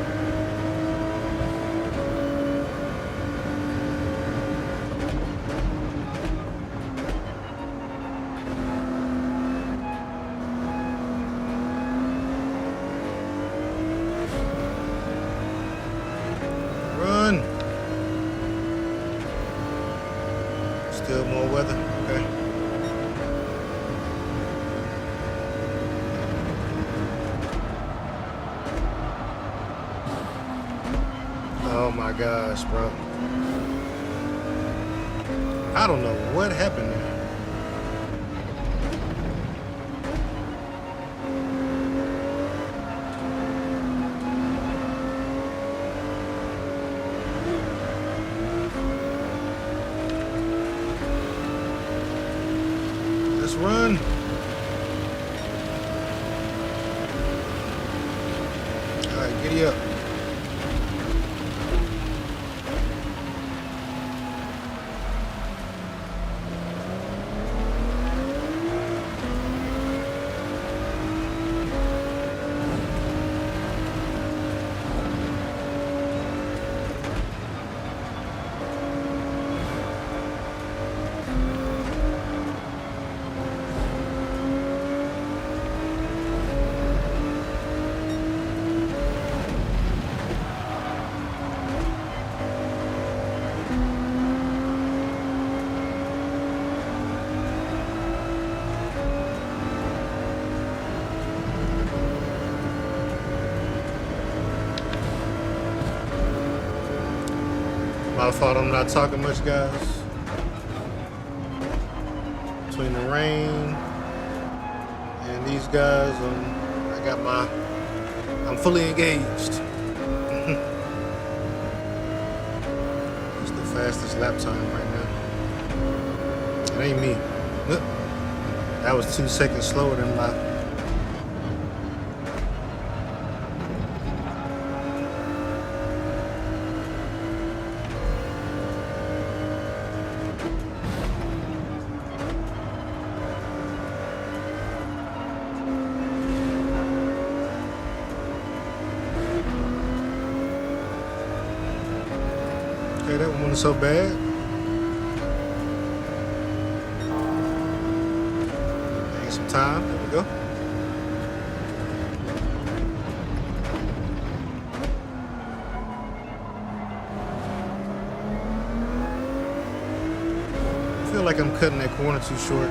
my gosh, bro. I don't know what happened there. Let's run. All right, giddy up. My fault I'm not talking much, guys. Between the rain and these guys, I'm fully engaged. It's the fastest lap time right now. It ain't me. Look, that was 2 seconds slower than my. Okay, that one wasn't so bad. Take some time. There we go. I feel like I'm cutting that corner too short.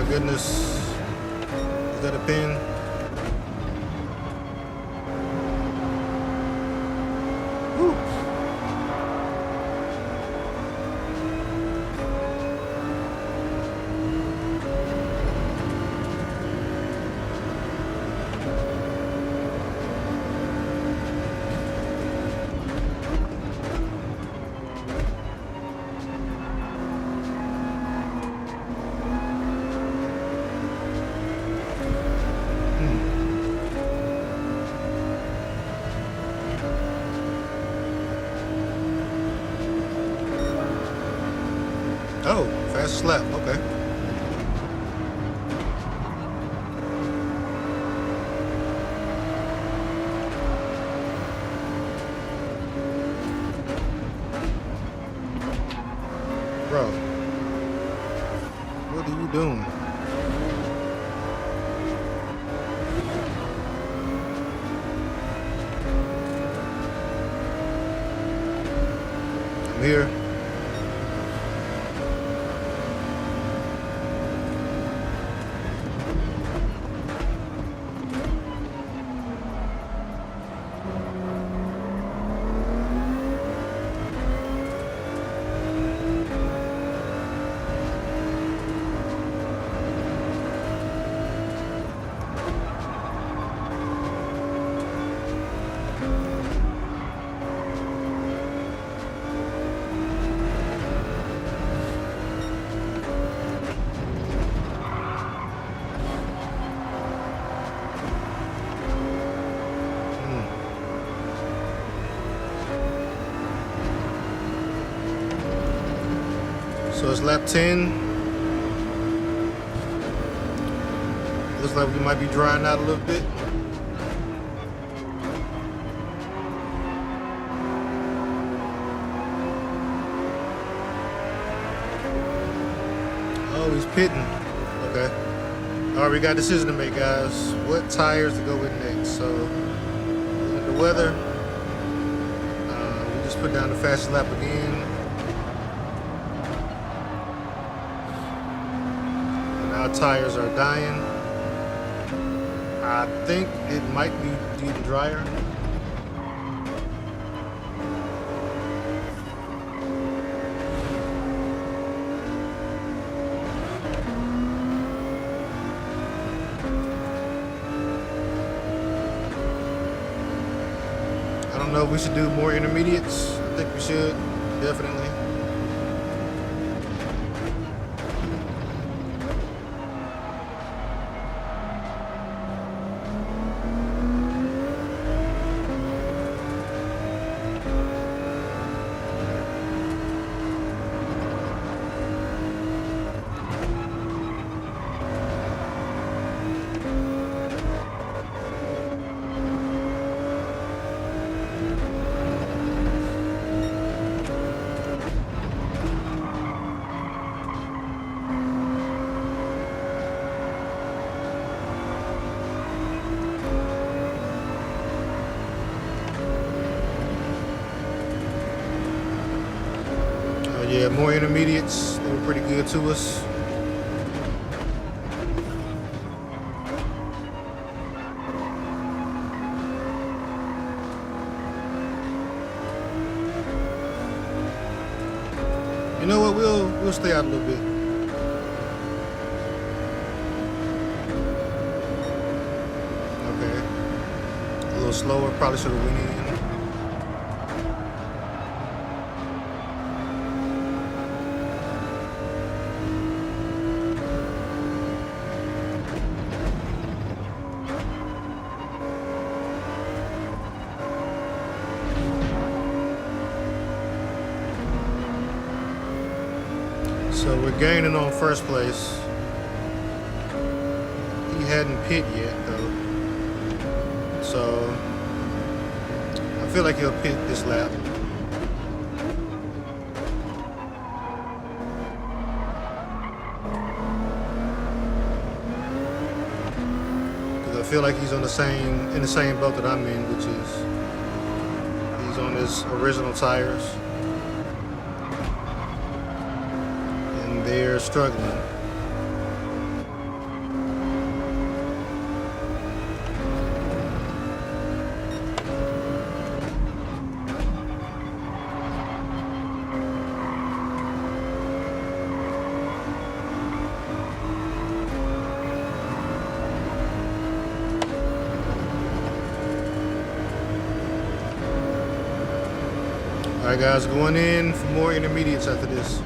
Goodness, is that a pin? Woo. Oh, fast slap, okay. Bro, what are you doing? I'm here. So it's lap 10. Looks like we might be drying out a little bit. Oh, he's pitting. Okay. All right, we got a decision to make, guys. What tires to go with next? So, with the weather, we just Let's put down the fastest lap again. And our tires are dying. I think it might be getting drier. I don't know if we should do more intermediates. I think we should, definitely. Yeah, more intermediates. They were pretty good to us. You know what? We'll stay out a little bit. Okay. A little slower. Probably should have went in. So we're gaining on first place. He hadn't pit yet though. So I feel like he'll pit this lap. Because I feel like he's on in the same boat that I'm in, which is he's on his original tires. They're struggling. All right, guys, going in for more intermediates after this.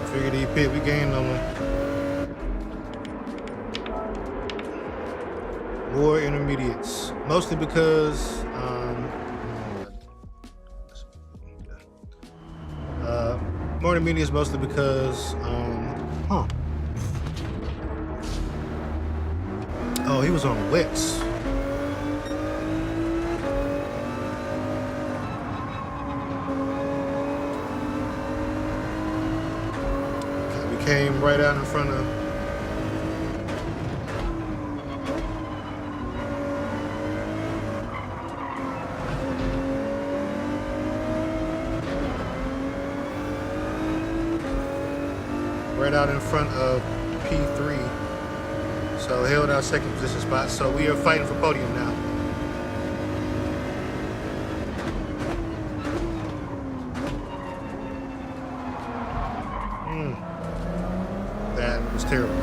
Figured he pit, we gained on him. More intermediates, mostly because more intermediates mostly because oh, he was on wets. Came right out in front of P3, so held our second position spot. So we are fighting for podium now. That was terrible.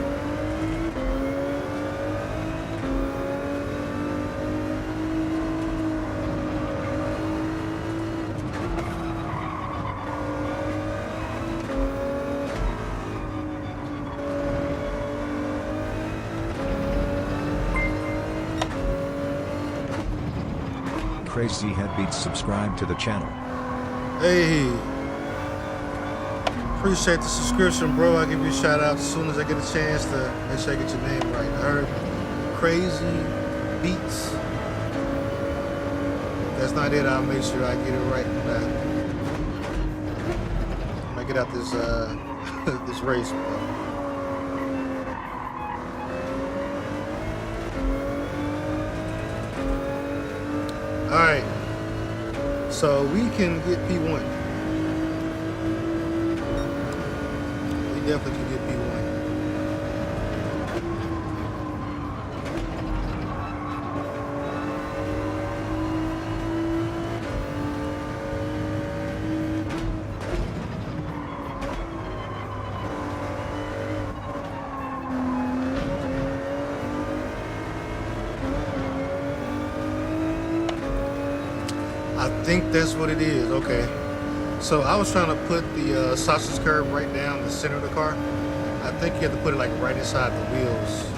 Crazy Headbeats, subscribe to the channel. Hey, appreciate the subscription, bro. I'll give you a shout out as soon as I get a chance to make sure I get your name right. I heard Crazy Beats. If that's not it, I'll make sure I get it right. When I get get out this this race, bro. All right, so we can get P1. We definitely can get P1. I think that's what it is. Okay, so I was trying to put the sausage curve right down the center of the car. I think you have to put it like right inside the wheels.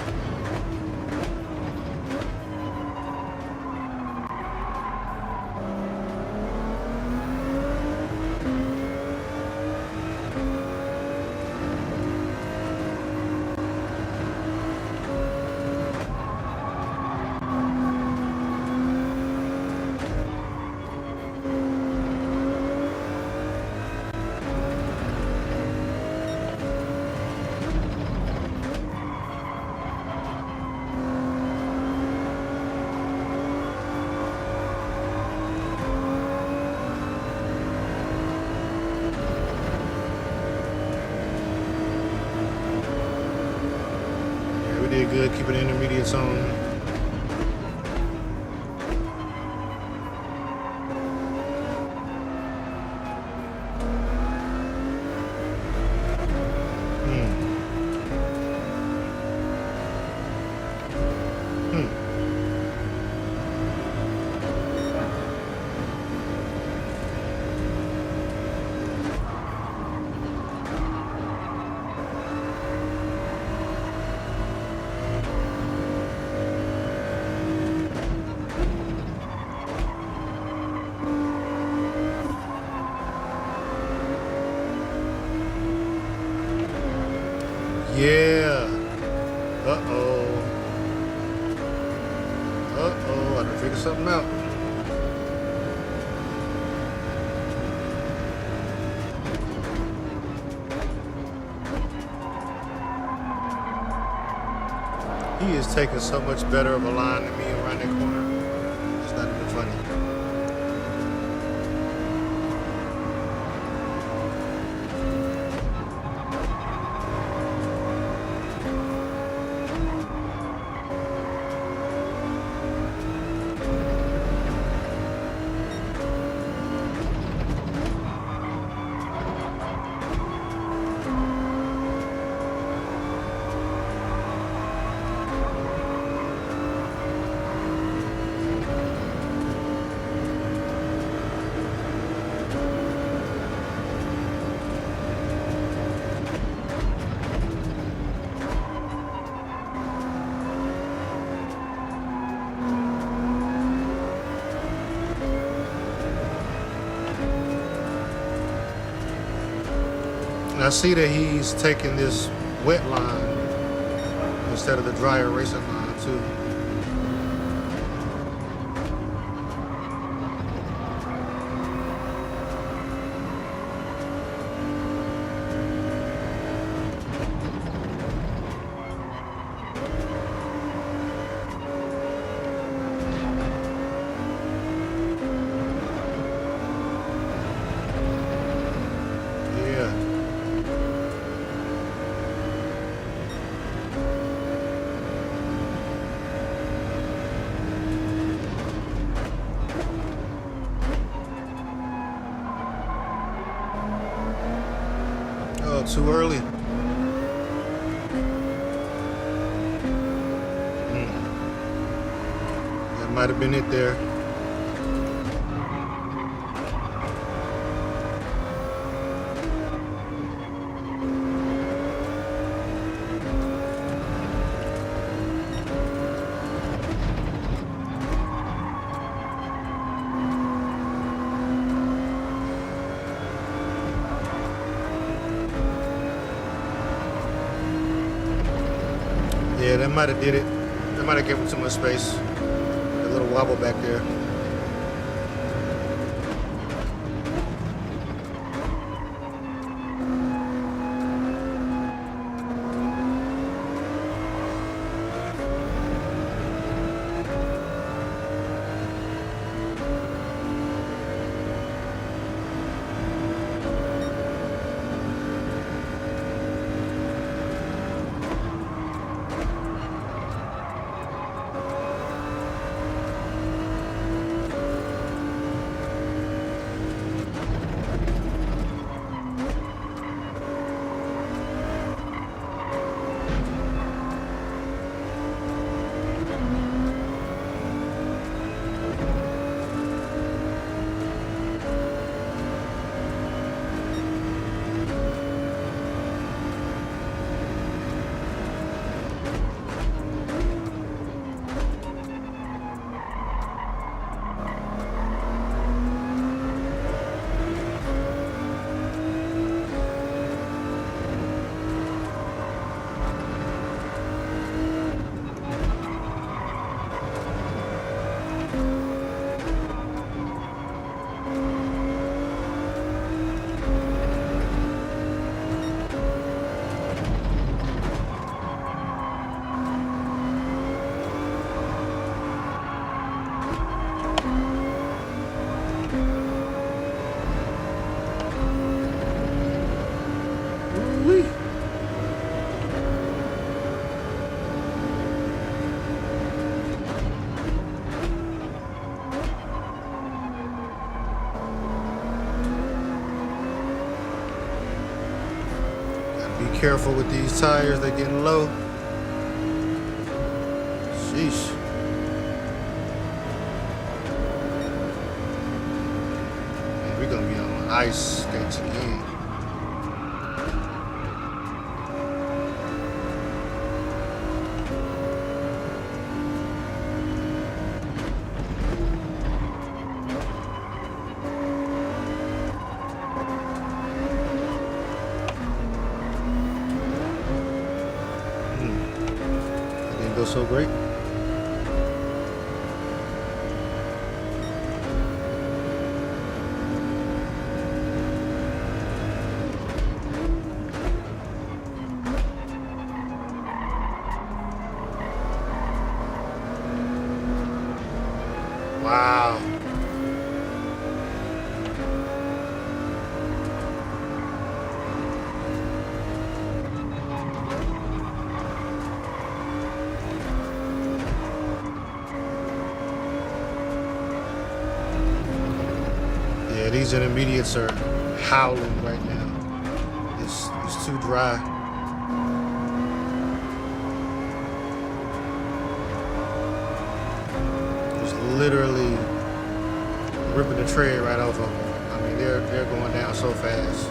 Did good, keep it in intermediate zone. Yeah. Uh-oh. Uh-oh, I done figured something out. He is taking so much better of a line than me around that corner. It's not even funny. And I see that he's taking this wet line instead of the dry erasing line too. Too early. That might have been it there. Yeah, that might have did it. That might have given him too much space. A little wobble back there. Be careful with these tires, they're getting low. Sheesh. Man, we're gonna be on ice skates again. Go so great. Wow. Yeah, these intermediates are howling right now. It's too dry. It's literally ripping the tread right off of them. I mean, they're going down so fast.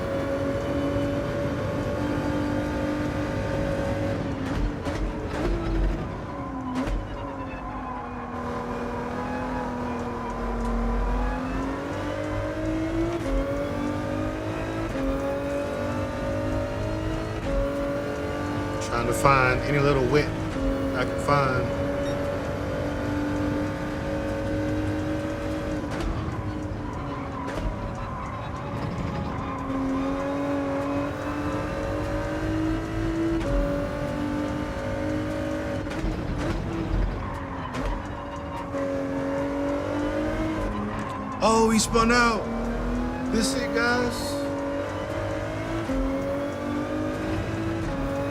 Trying to find any little wet I can find. Oh, he spun out. This it, guys.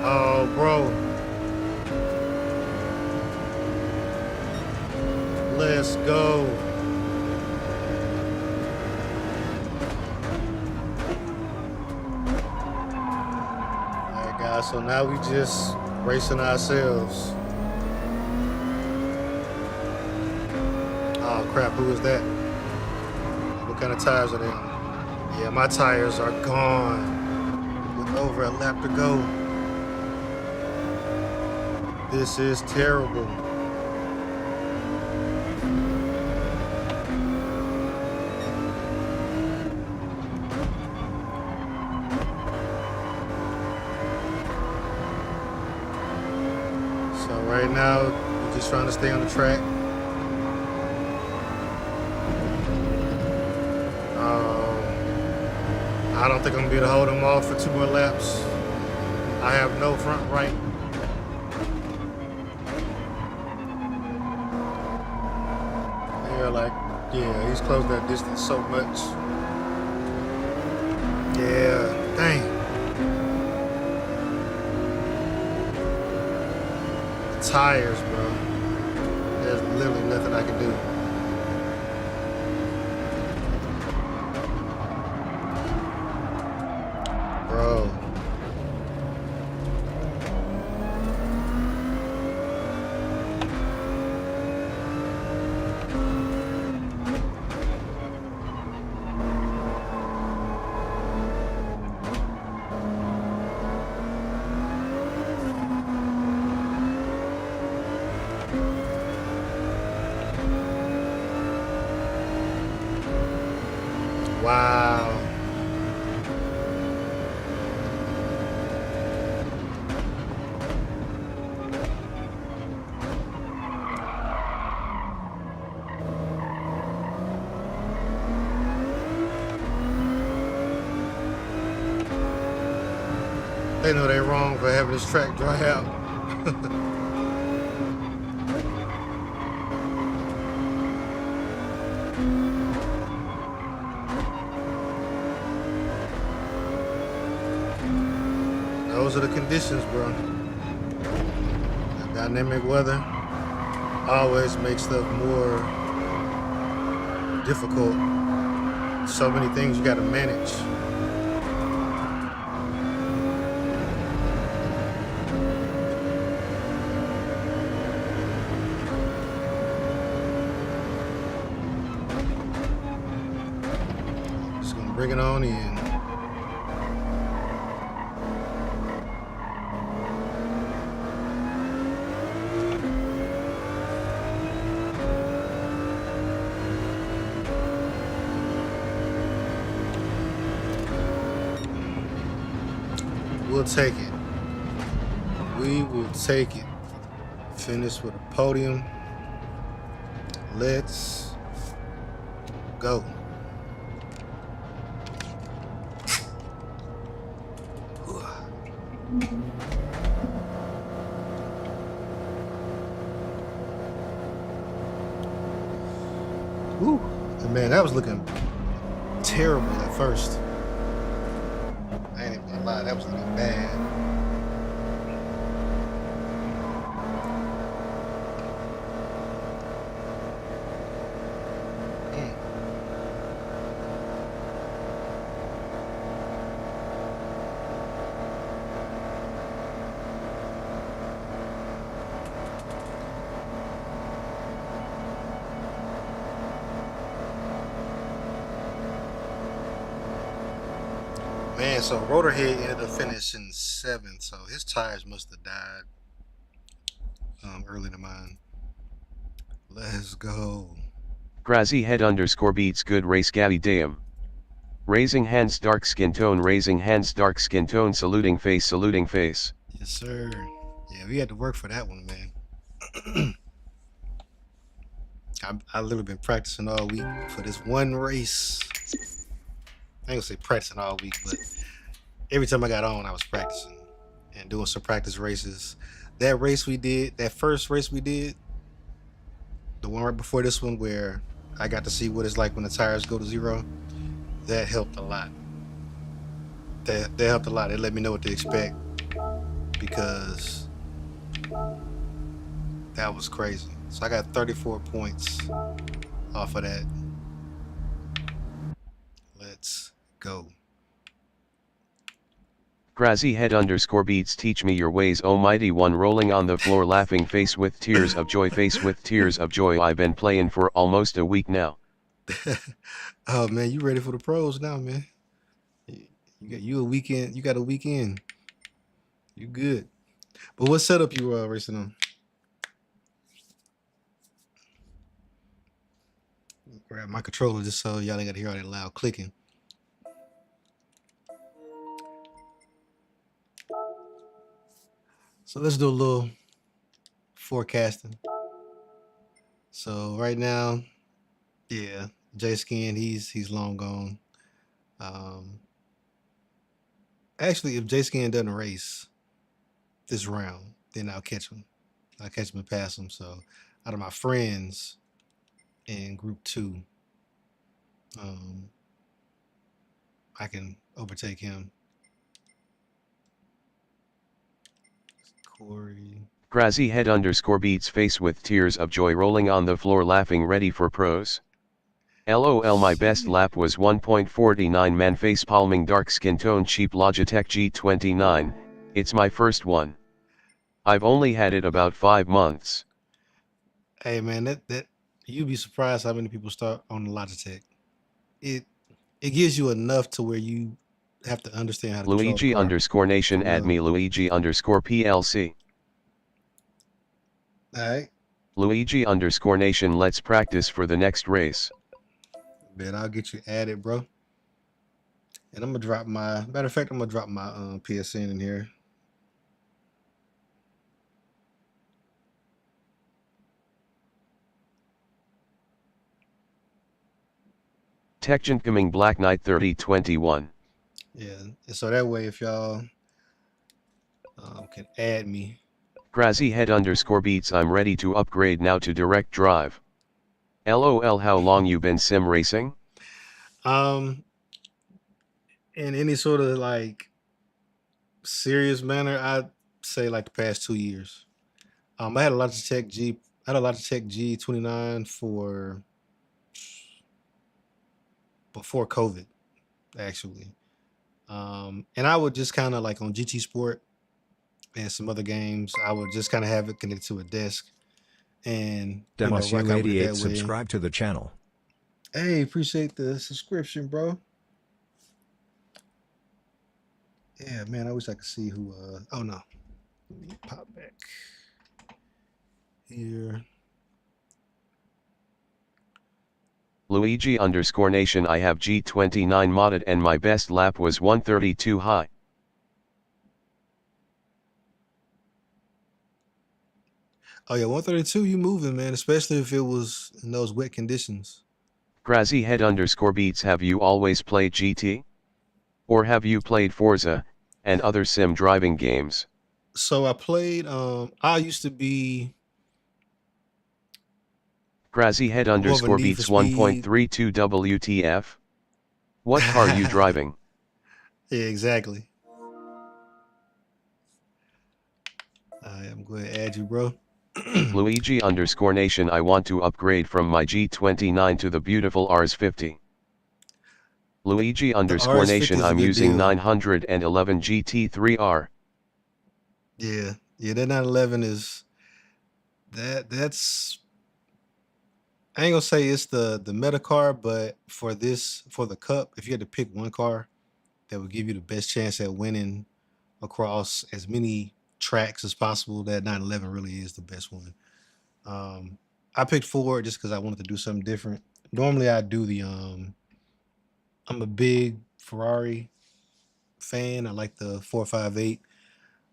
Oh, bro. Let's go. All right, guys. So now we just racing ourselves. Oh, crap. Who is that? What kind of tires are they on? Yeah, my tires are gone. With over a lap to go. This is terrible. So right now, we're just trying to stay on the track. I don't think I'm gonna be able to hold them off for 2 more laps. I have no front right. Like, yeah, he's closed that distance so much. Yeah, dang. The tires, bro. There's literally nothing I can do. Bro. Wow. They know they're wrong for having this track dry out. Those are the conditions, bro. The dynamic weather always makes stuff more difficult. So many things you gotta manage. bring it on in. We'll take it. We will take it. Finish with a podium. Let's go. Woo. And man, that was looking terrible at first. I ain't even gonna lie, that was looking bad. Man, so Rotorhead ended up finishing 7th, so his tires must have died earlier than mine. Let's go. Grazzy head underscore beats good race Gabby damn. Raising hands dark skin tone, raising hands dark skin tone, saluting face, saluting face. Yes, sir. Yeah, we had to work for that one, man. I literally been practicing all week for this one race. I ain't gonna say practicing all week, but every time I got on, I was practicing and doing some practice races. That race we did, that first race we did, the one right before this one where I got to see what it's like when the tires go to 0, that helped a lot. That helped a lot. It let me know what to expect because that was crazy. So I got 34 points off of that. Let's go. Grazzy head underscore beats teach me your ways, almighty one, rolling on the floor laughing face with tears of joy, face with tears of joy. I've been playing for almost a week now. Oh man, you ready for the pros now, man? You got a weekend. You good. But what setup you racing on? Grab my controller just so y'all ain't gotta hear all that loud clicking. So let's do a little forecasting. So right now, yeah, J-Skin, he's long gone. Actually, if J-Skin doesn't race this round, then I'll catch him. I'll catch him and pass him. So out of my friends in group 2, I can overtake him. Corey. Grazzy head underscore beats face with tears of joy, rolling on the floor laughing, ready for pros. LOL, my best lap was 1.49, man face palming dark skin tone cheap Logitech G29, it's my first one. I've only had it about 5 months. Hey man, that you'd be surprised how many people start on the Logitech. It gives you enough to where you have to understand how to control Luigi the car. underscore nation add me Luigi underscore PLC. Alright. Luigi underscore nation, let's practice for the next race. Bet I'll get you added, bro. And I'm gonna drop my PSN in here. TechGent coming Black Knight 3021. Yeah, and so that way if y'all can add me. Grazzy head underscore beats, I'm ready to upgrade now to direct drive. LOL, how long you been sim racing? In any sort of like serious manner, I'd say like the past 2 years. I had a Logitech G29 for before COVID, actually. And I would just kind of like on GT Sport and some other games, I would just kind of have it connected to a desk and rock out with it Demasu88 that way. subscribe to the channel. Hey, appreciate the subscription, bro. Yeah, man, I wish I could see who. Oh no, let me pop back here. Luigi_Nation, I have G29 modded and my best lap was 132 high. Oh yeah, 132. You moving, man? Especially if it was in those wet conditions. Crazyhead_Beats, have you always played GT? Or have you played Forza and other sim driving games? So I played. I used to be more of a Need for Crazyhead_Beats Speed. 1.32 WTF? What car you driving? Yeah, exactly. I'm going to add you, bro. Luigi_Nation, I want to upgrade from my G29 to the beautiful RS50. The RS50 Luigi_Nation, is a I'm good using deal. 911 GT3R. Yeah, that 911 is that's I ain't gonna say it's the meta car, but for the cup, if you had to pick one car that would give you the best chance at winning across as many tracks as possible, that 911 really is the best one. I picked Ford just because I wanted to do something different. Normally I do the I'm a big Ferrari fan. I like the 458.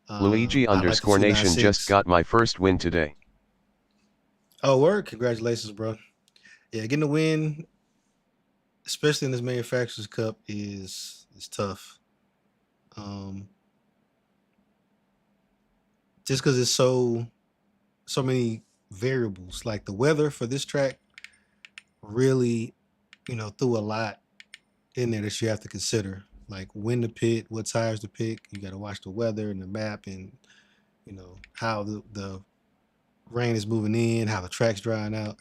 I like the Luigi_Nation just 296. got my first win today. Oh, word! Congratulations, bro. Yeah, getting a win, especially in this manufacturer's cup, is tough. Um, just because it's so many variables. Like the weather for this track really, threw a lot in there that you have to consider. Like when to pit, what tires to pick. You got to watch the weather and the map, and how the rain is moving in, how the track's drying out.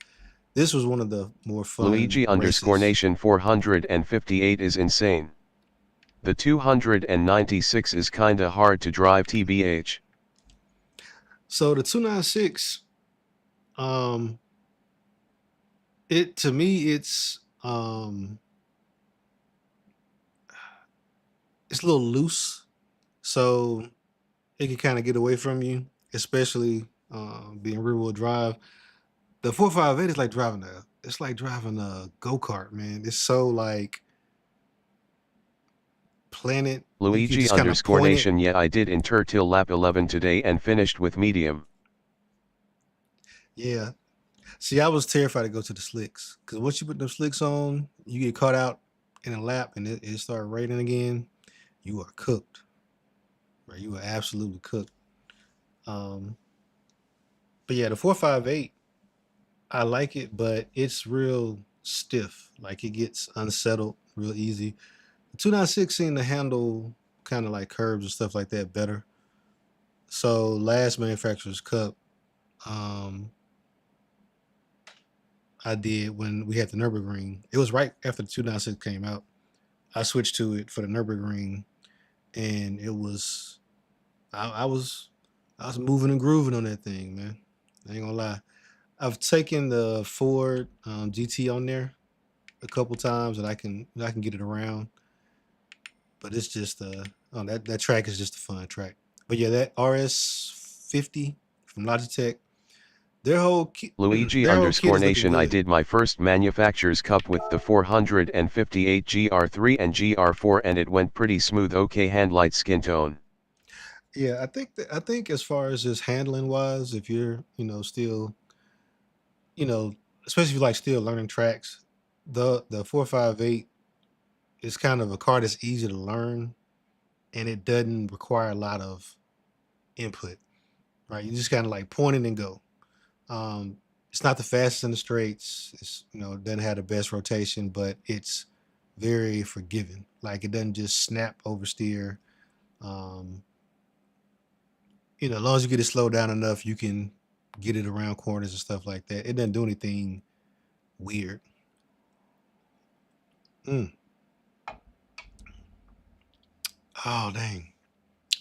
This was one of the more fun races. Luigi_Nation 458 is insane. The 296 is kinda hard to drive tbh. So the 296, it to me it's a little loose, so it can kind of get away from you, especially being rear wheel drive. The 458 is like driving a go-kart, man. It's so like planet. You can just kind of point it. Luigi_Nation, yeah, I did enter till lap 11 today and finished with medium. Yeah. See, I was terrified to go to the slicks because once you put them slicks on, you get caught out in a lap and it started raining again. You are cooked, right? You are absolutely cooked. Um, but yeah, the 458, I like it, but it's real stiff. Like it gets unsettled real easy. The 296 seemed to handle kind of like curves and stuff like that better. So last manufacturer's cup, um, I did when we had the Nürburgring. It was right after the 296 came out. I switched to it for the Nürburgring, and it was I was moving and grooving on that thing, man. I ain't gonna lie. I've taken the Ford GT on there a couple times, and I can get it around, but it's just that track is just a fun track. But yeah, that RS50 from Logitech, their whole kit is looking Luigi_Nation, I good. did my first manufacturer's cup with the 458 GR3 and GR4 and it went pretty smooth. Okay, handlight skin tone. Yeah, I think as far as just handling wise, if you're still you know especially if you like still learning tracks, the 458 is kind of a car that's easy to learn, and it doesn't require a lot of input, right? You just kind of like point it and go. It's not the fastest in the straights. It's it doesn't have the best rotation, but it's very forgiving. Like it doesn't just snap oversteer. Um, as long as you get it slowed down enough, you can get it around corners and stuff like that. It doesn't do anything weird. Mm. Oh dang!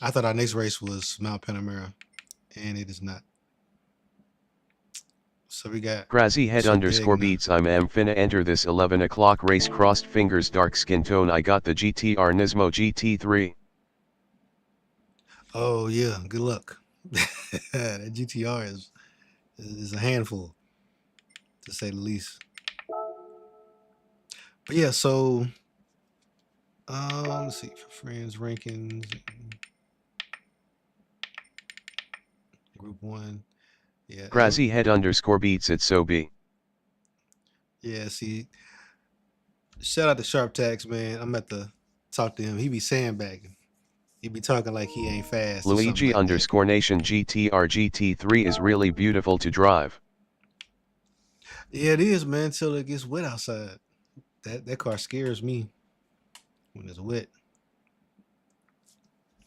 I thought our next race was Mount Panamera, and it is not. So we got Chidegna. Crazyhead_Beats, I'm finna enter this 11 o'clock race, crossed fingers, dark skin tone, I got the GTR Nismo GT3. Oh yeah, good luck. That GTR is a handful, to say the least. But yeah, so let's see for friends rankings, group one. Yeah, Crazy head underscore beats at so be. yeah. See, shout out to Sharp Tax, man. I'm at to talk to him. He be sandbagging. He be talking like he ain't fast or something Luigi like that. underscore nation GTR GT3 is really beautiful to drive. Yeah, it is, man. Until it gets wet outside. That car scares me when it's wet.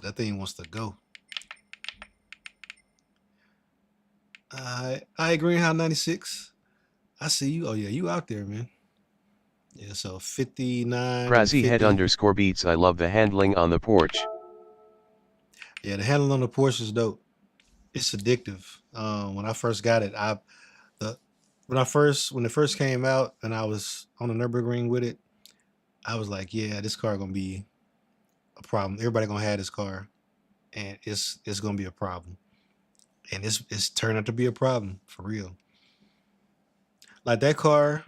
That thing wants to go. I agree. How 96. I see you. Oh yeah, you out there, man. Yeah, so 59 and Crazy head 50. underscore beats. I love the handling on the porch. Yeah, the handling on the Porsche is dope. It's addictive. When I first got it, the when it first came out and I was on the Nürburgring with it, I was like, yeah, this car gonna be a problem. Everybody gonna have this car, and it's gonna be a problem. And it's turned out to be a problem for real. Like that car,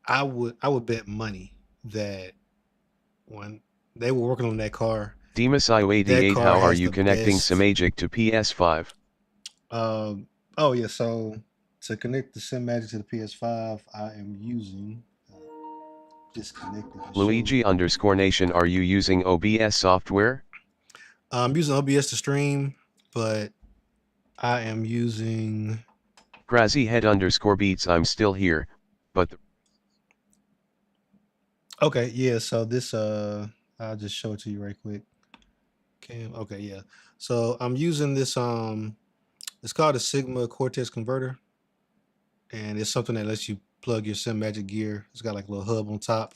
I would bet money that when they were working on that car, that Demasio88 car how are has you the connecting best. Simagic to PS5? Oh yeah, so to connect the Simagic to the PS5, I am using disconnected and show Luigi you. underscore nation are you using OBS software? I'm using OBS to stream, but I am using. Crazy head underscore beats. I'm still here, but Okay, yeah. So this I'll just show it to you right quick. Okay, yeah. So I'm using this it's called a Sigma Cortex converter, and it's something that lets you plug your Simagic gear. It's got like a little hub on top,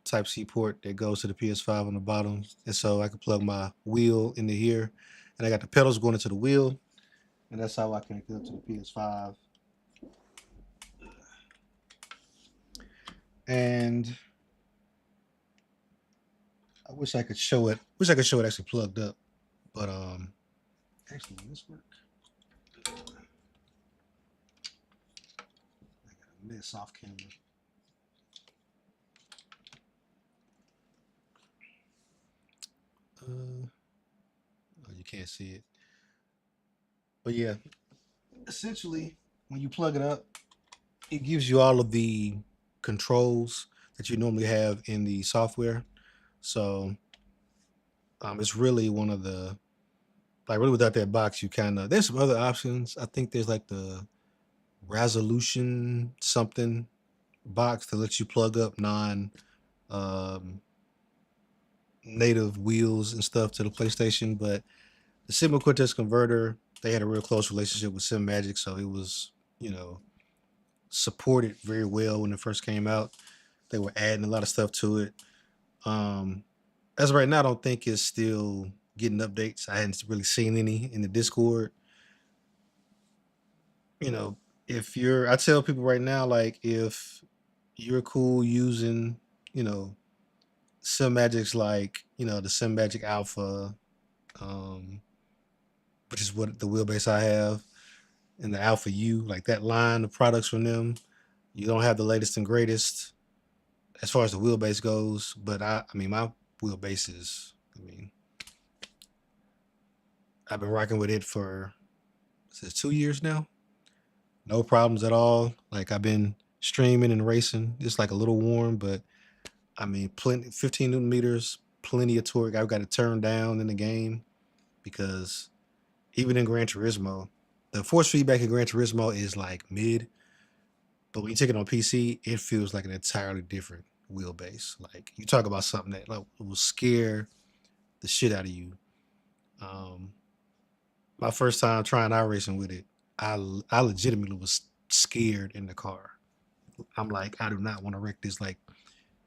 Type C port that goes to the PS5 on the bottom, and so I can plug my wheel into here, and I got the pedals going into the wheel, and that's how I connect it up to the PS5. And I wish I could show it. Wish I could show it actually plugged up, but actually, will this work? I got a miss off camera. Oh, you can't see it, but yeah, essentially, when you plug it up, it gives you all of the controls that you normally have in the software. So it's really one of the like really without that box, you kind of there's some other options. I think there's like the resolution something box that lets you plug up non um, native wheels and stuff to the PlayStation, but the Sigma Cortex converter, they had a real close relationship with Simagic, so it was, you know, supported very well when it first came out. They were adding a lot of stuff to it. Um, as of right now, I don't think it's still getting updates. I hadn't really seen any in the Discord. You know, I tell people right now, like, if you're cool using, you know, Simagic's like, you know, the Simagic Alpha, um, which is what the wheelbase I have, and the Alpha U, like that line of products from them. You don't have the latest and greatest as far as the wheelbase goes, but I mean, my wheelbase is, I mean, I've been rocking with it for since 2 years now. No problems at all. Like I've been streaming and racing. It's like a little warm, but I mean, plenty 15 newton meters, plenty of torque. I've got it turned down in the game because even in Gran Turismo, the force feedback in Gran Turismo is like mid, but when you take it on PC, it feels like an entirely different wheelbase. Like you talk about something that like will scare the shit out of you. Um, my first time trying iRacing with it, I legitimately was scared in the car. I'm like, I do not want to wreck this. Like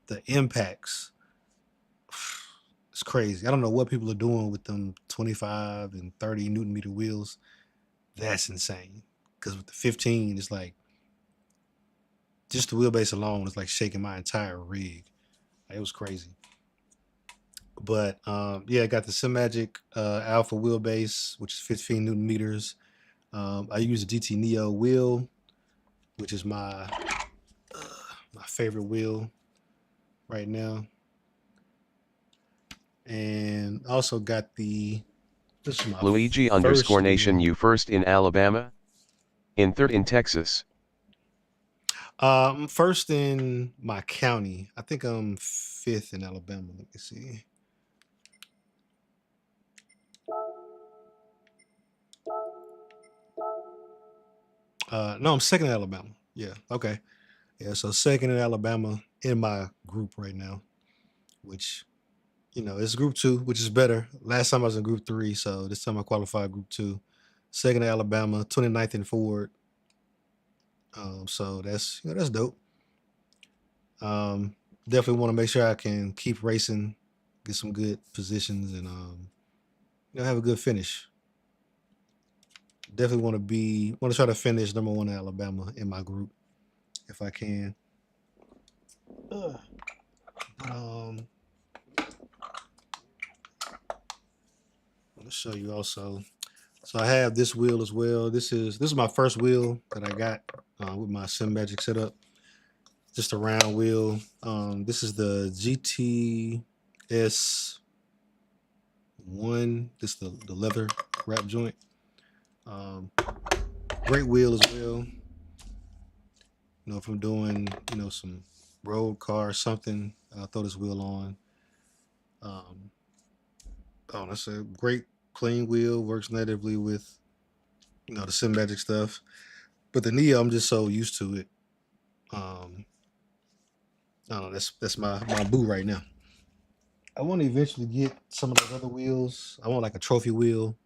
the impacts, it's crazy. I don't know what people are doing with them 25 and 30 newton meter wheels. That's insane. Because with the 15, it's like just the wheelbase alone is like shaking my entire rig. Like, it was crazy. But yeah, I got the Simagic Alpha wheelbase, which is 15 Newton meters. I use the GT Neo wheel, which is my favorite wheel right now. And also got this is my Luigi first Nation, wheel. you first in Alabama? In third in Texas? First in my county. I think I'm fifth in Alabama. Let me see. No, I'm second in Alabama. Yeah, okay. Yeah, so second in Alabama in my group right now, which, you know, it's group 2, which is better. Last time I was in group 3, so this time I qualified group 2. Second in Alabama, 29th in Ford. So that's, you know, that's dope. Definitely want to make sure I can keep racing, get some good positions, and you know, have a good finish. Definitely want to try to finish number 1 in Alabama in my group if I can. I'll show you also. So I have this wheel as well. This is my first wheel that I got with my Simagic setup. Just a round wheel. This is the GT S1. This is the leather wrap joint. Great wheel as well. You know, if I'm doing, you know, some road car or something, I'll throw this wheel on. Oh, that's a great clean wheel. Works natively with, you know, the Simagic stuff. But the Neo, I'm just so used to it. I don't know, that's my boo right now. I want to eventually get some of those other wheels. I want like a trophy wheel.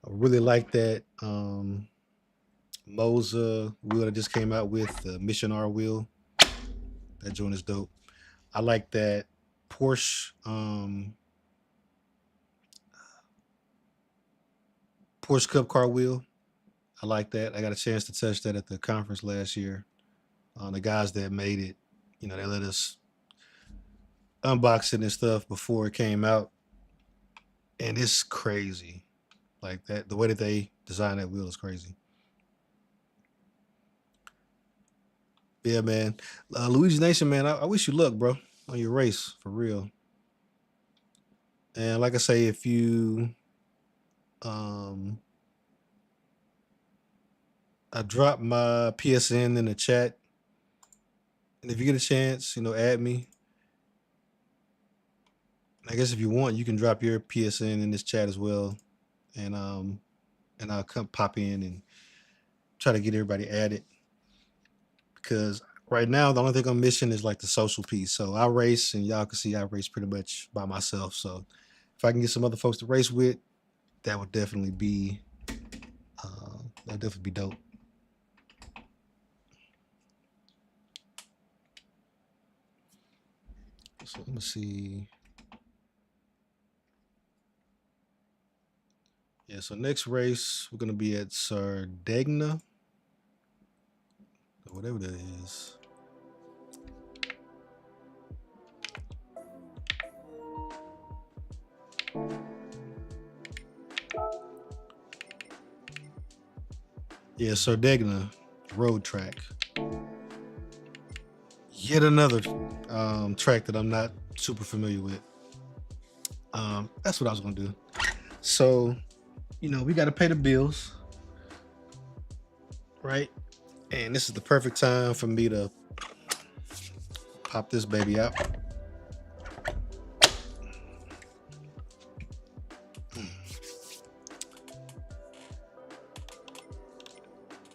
I really like that Moza wheel that just came out with, the Mission R wheel. That joint is dope. I like that Porsche Cup car wheel. I like that. I got a chance to touch that at the conference last year. The guys that made it, you know, they let us unbox it and stuff before it came out, and it's crazy. Like that, the way that they designed that wheel is crazy. Yeah, man. Luigi Nation, man, I wish you luck, bro, on your race, for real. And like I say, if you, I dropped my PSN in the chat, and if you get a chance, you know, add me. I guess if you want, you can drop your PSN in this chat as well, and I'll come pop in and try to get everybody added. Because right now, the only thing I'm missing is like the social piece. So I race, and y'all can see I race pretty much by myself. So if I can get some other folks to race with, that would definitely be dope. So let me see. Yeah, so next race we're gonna be at Sardegna, or whatever that is. Yeah, Sardegna road track. Yet another track that I'm not super familiar with. That's what I was gonna do. So, you know, we got to pay the bills, right? And this is the perfect time for me to pop this baby out.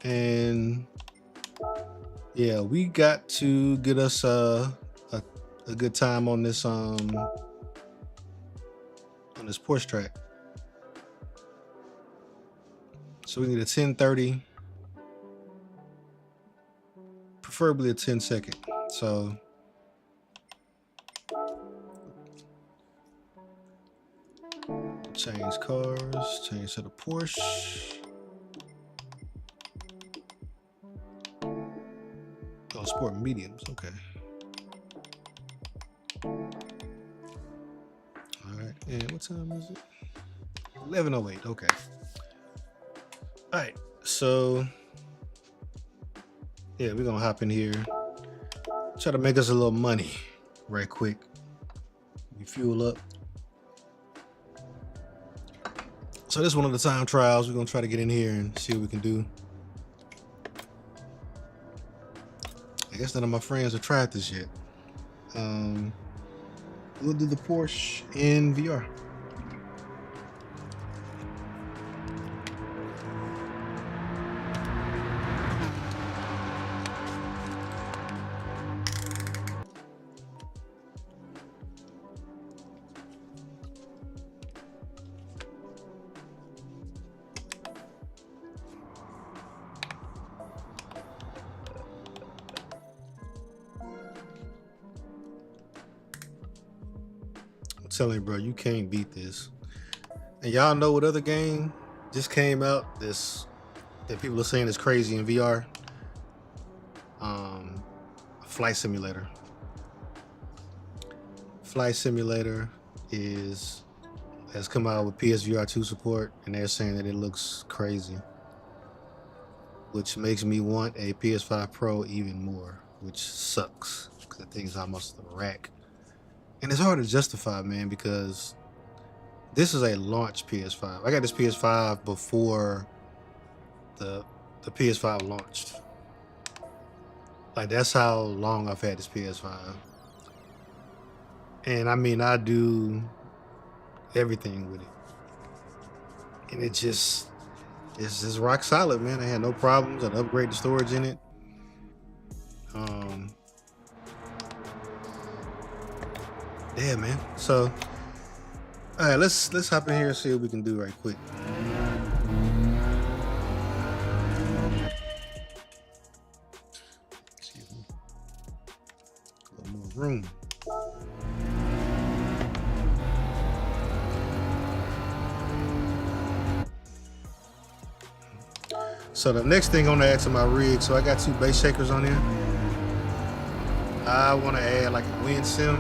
And yeah, we got to get us a good time on this Porsche track. So we need a 1030, preferably a 10-second. So change cars, change to the Porsche. Oh, sport mediums, okay. And what time is it? 11:08. Okay. All right. So yeah, we're gonna hop in here. Try to make us a little money right quick. We fuel up. So this is one of the time trials. We're gonna try to get in here and see what we can do. I guess none of my friends have tried this yet. We'll do the Porsche in VR. Telling you, bro, you can't beat this. And y'all know what other game just came out that people are saying is crazy in VR? Flight Simulator. Flight Simulator has come out with PSVR 2 support, and they're saying that it looks crazy, which makes me want a PS5 Pro even more, which sucks because the thing's almost a rack. And it's hard to justify, man, because this is a launch PS5. I got this PS5 before the PS5 launched. Like, that's how long I've had this PS5. And I mean, I do everything with it. And it's just rock solid, man. I had no problems. I'd upgrade the storage in it. Yeah, man. So, all right, let's hop in here and see what we can do right quick. Excuse me. A little more room. So the next thing I'm gonna add to my rig, so I got 2 bass shakers on here. I want to add like a wind sim.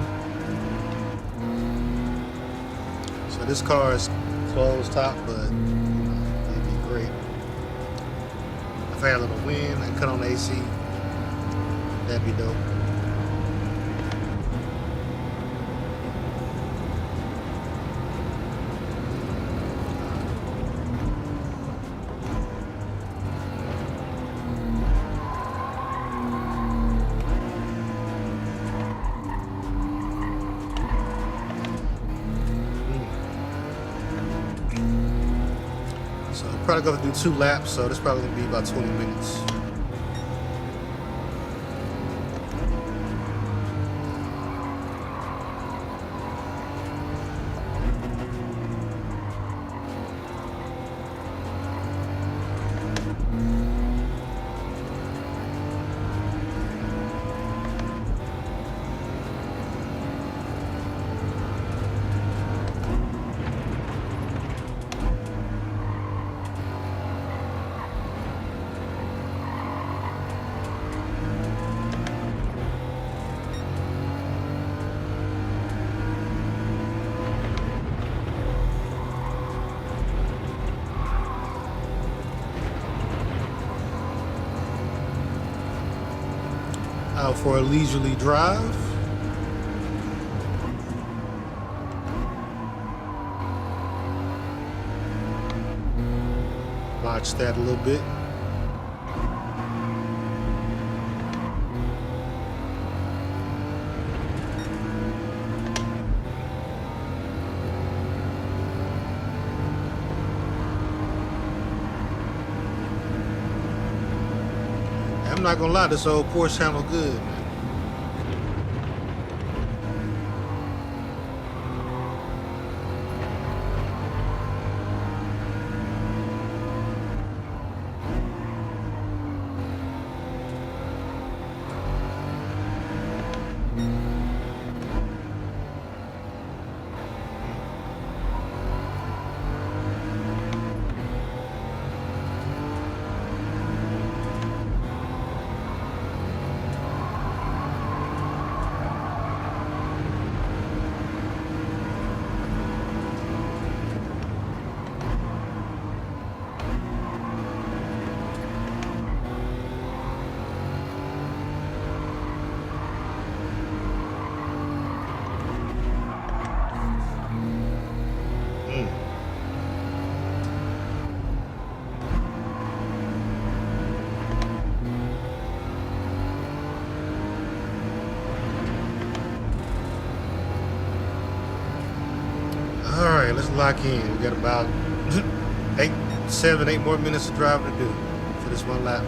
So this car is closed top, but it'd be great. If I had a little wind, I can cut on the AC. That'd be dope. Probably gonna do 2 laps, so this probably gonna be about 20 minutes. Out for a leisurely drive. Watch that a little bit. I'm not gonna lie, this old Porsche handle good, man. lock in. We got about 8 more minutes of driving to do for this one lap.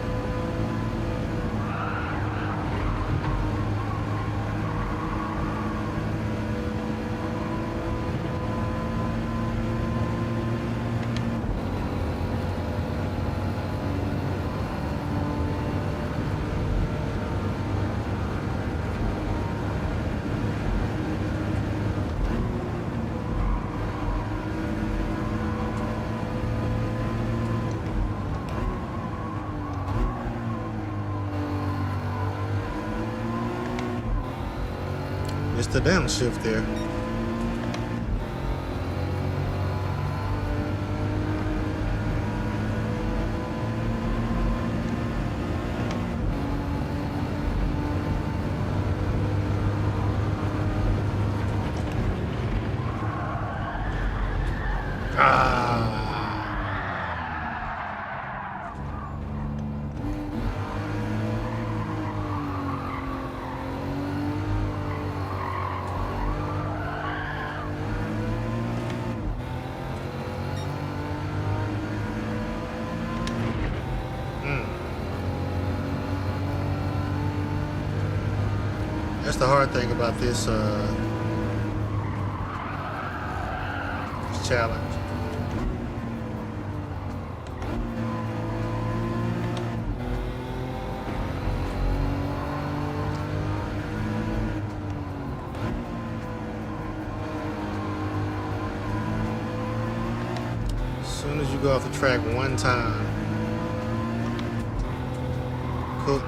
Missed the downshift there. That's the hard thing about this challenge. As soon as you go off the track one time, cook.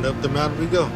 Up the mountain we go.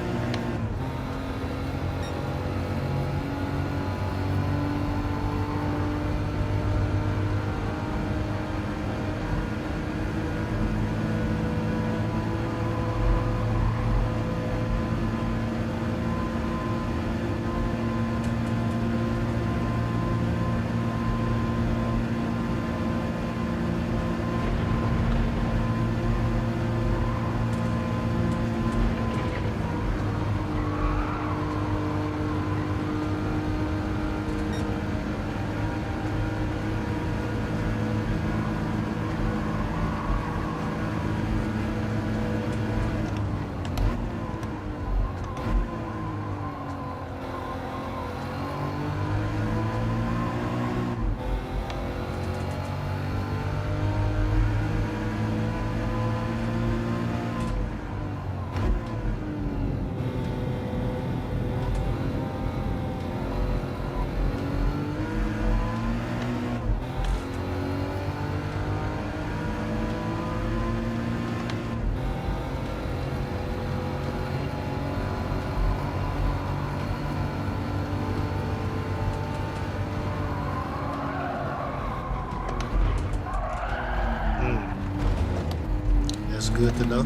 That's good to know.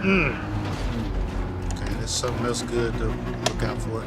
Okay, that's something else good to look out for.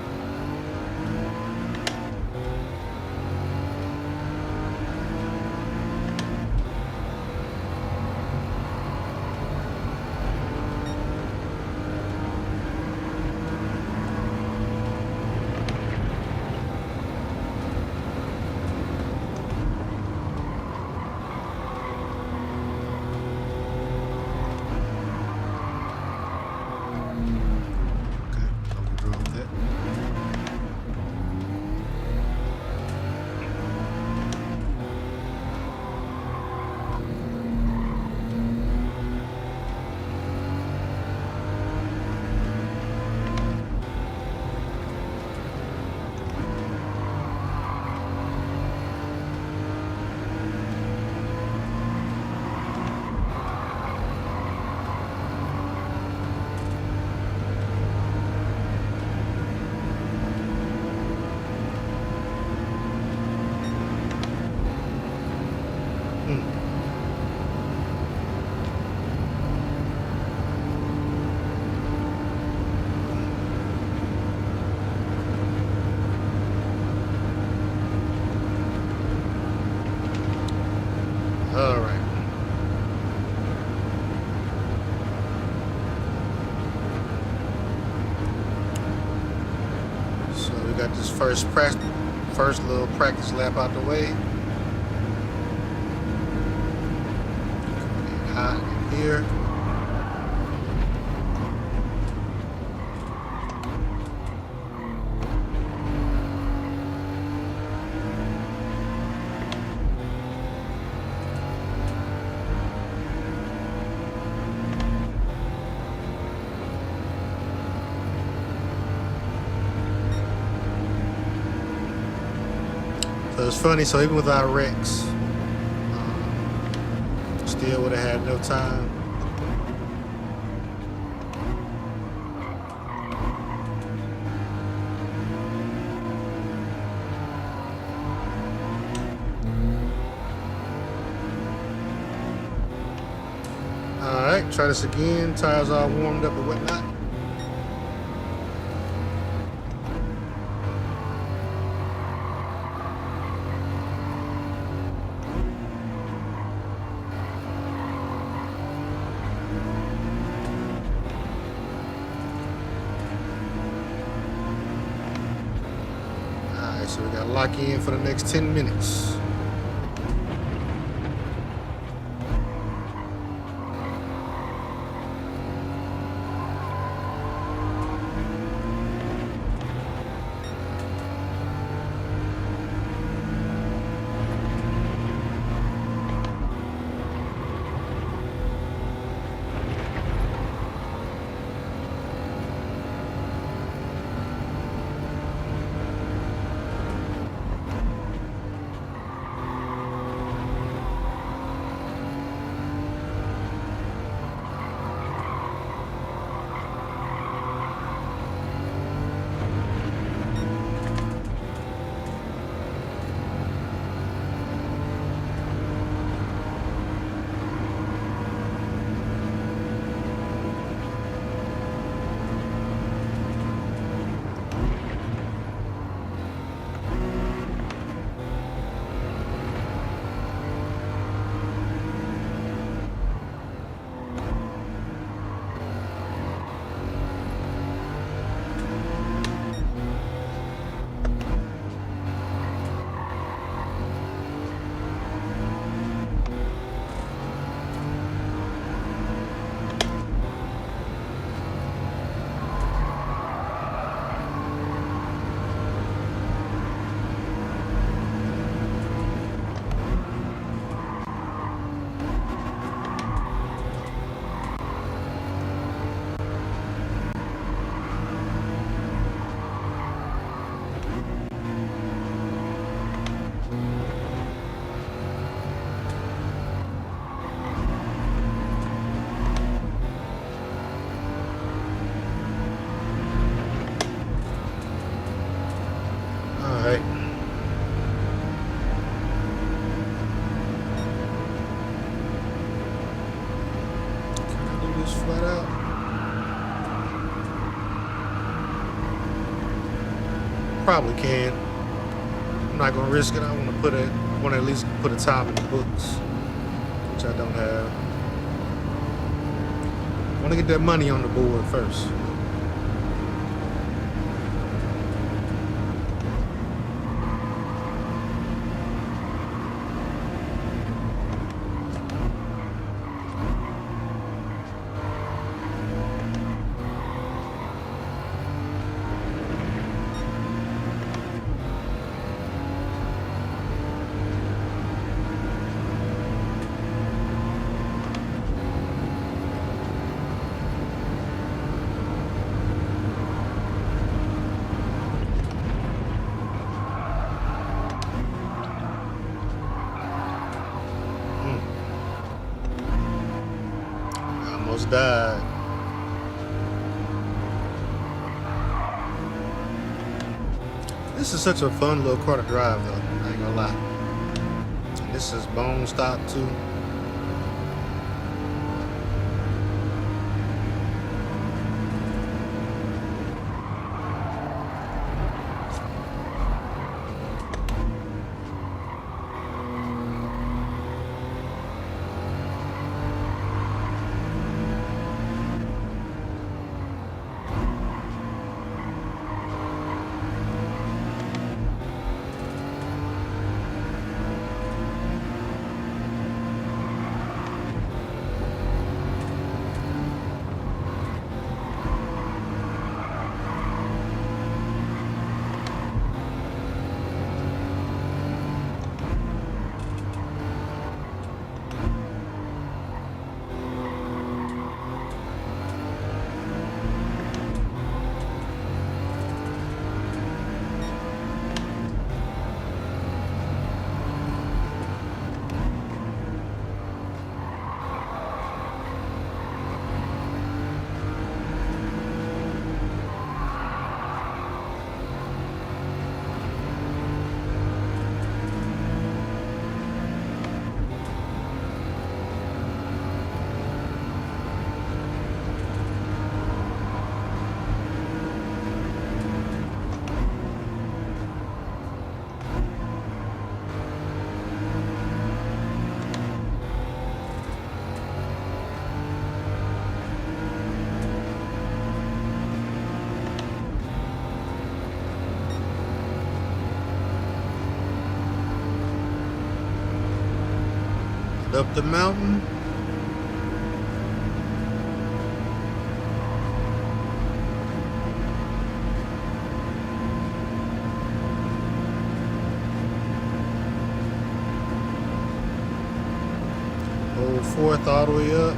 All right. So we got this first little practice lap out the way. Coming in hot in here. So it's funny, so even without Rex, still would have had no time. Alright, try this again. Tires all warmed up and whatnot. So we got to lock in for the next 10 minutes. Flat out. probably can. I'm not gonna risk it. I want to at least put a time in the books, which I don't have. I want to get that money on the board first. Died. This is such a fun little car to drive though, I ain't gonna lie. And this is bone stock too. Up the mountain. Hold fourth all the way up.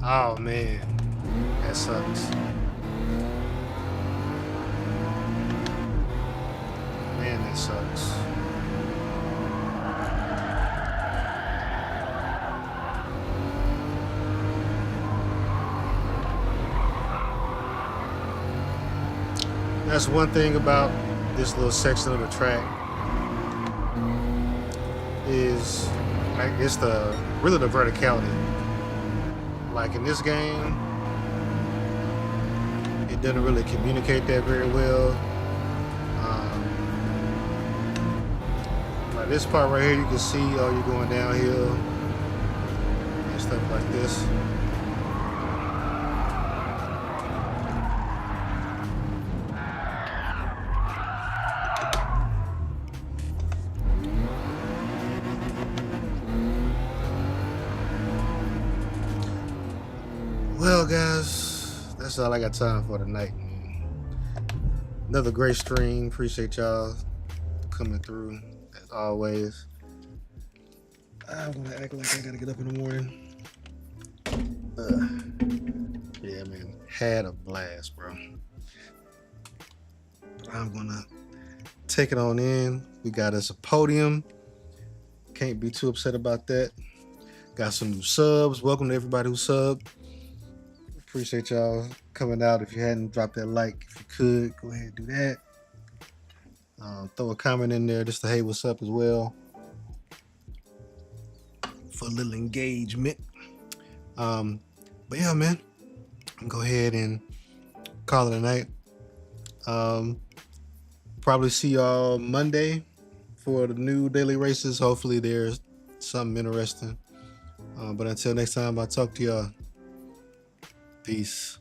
Oh man, that sucks. Man, that sucks. That's one thing about this little section of the track is, I guess, really the verticality. Like in this game, it doesn't really communicate that very well. Like this part right here, you can see, oh, you're going downhill and stuff like this. Well, guys, that's all I got time for tonight, man. Another great stream. Appreciate y'all coming through, as always. I'm gonna act like I gotta get up in the morning. Yeah, man, had a blast, bro. I'm gonna take it on in. We got us a podium. Can't be too upset about that. Got some new subs. Welcome to everybody who subbed. Appreciate y'all coming out. If you hadn't dropped that like, if you could, go ahead and do that. Throw a comment in there just to hey, what's up as well, for a little engagement. But yeah, man, I'm gonna go ahead and call it a night. Probably see y'all Monday for the new daily races. Hopefully there's something interesting. But until next time, I'll talk to y'all. Peace.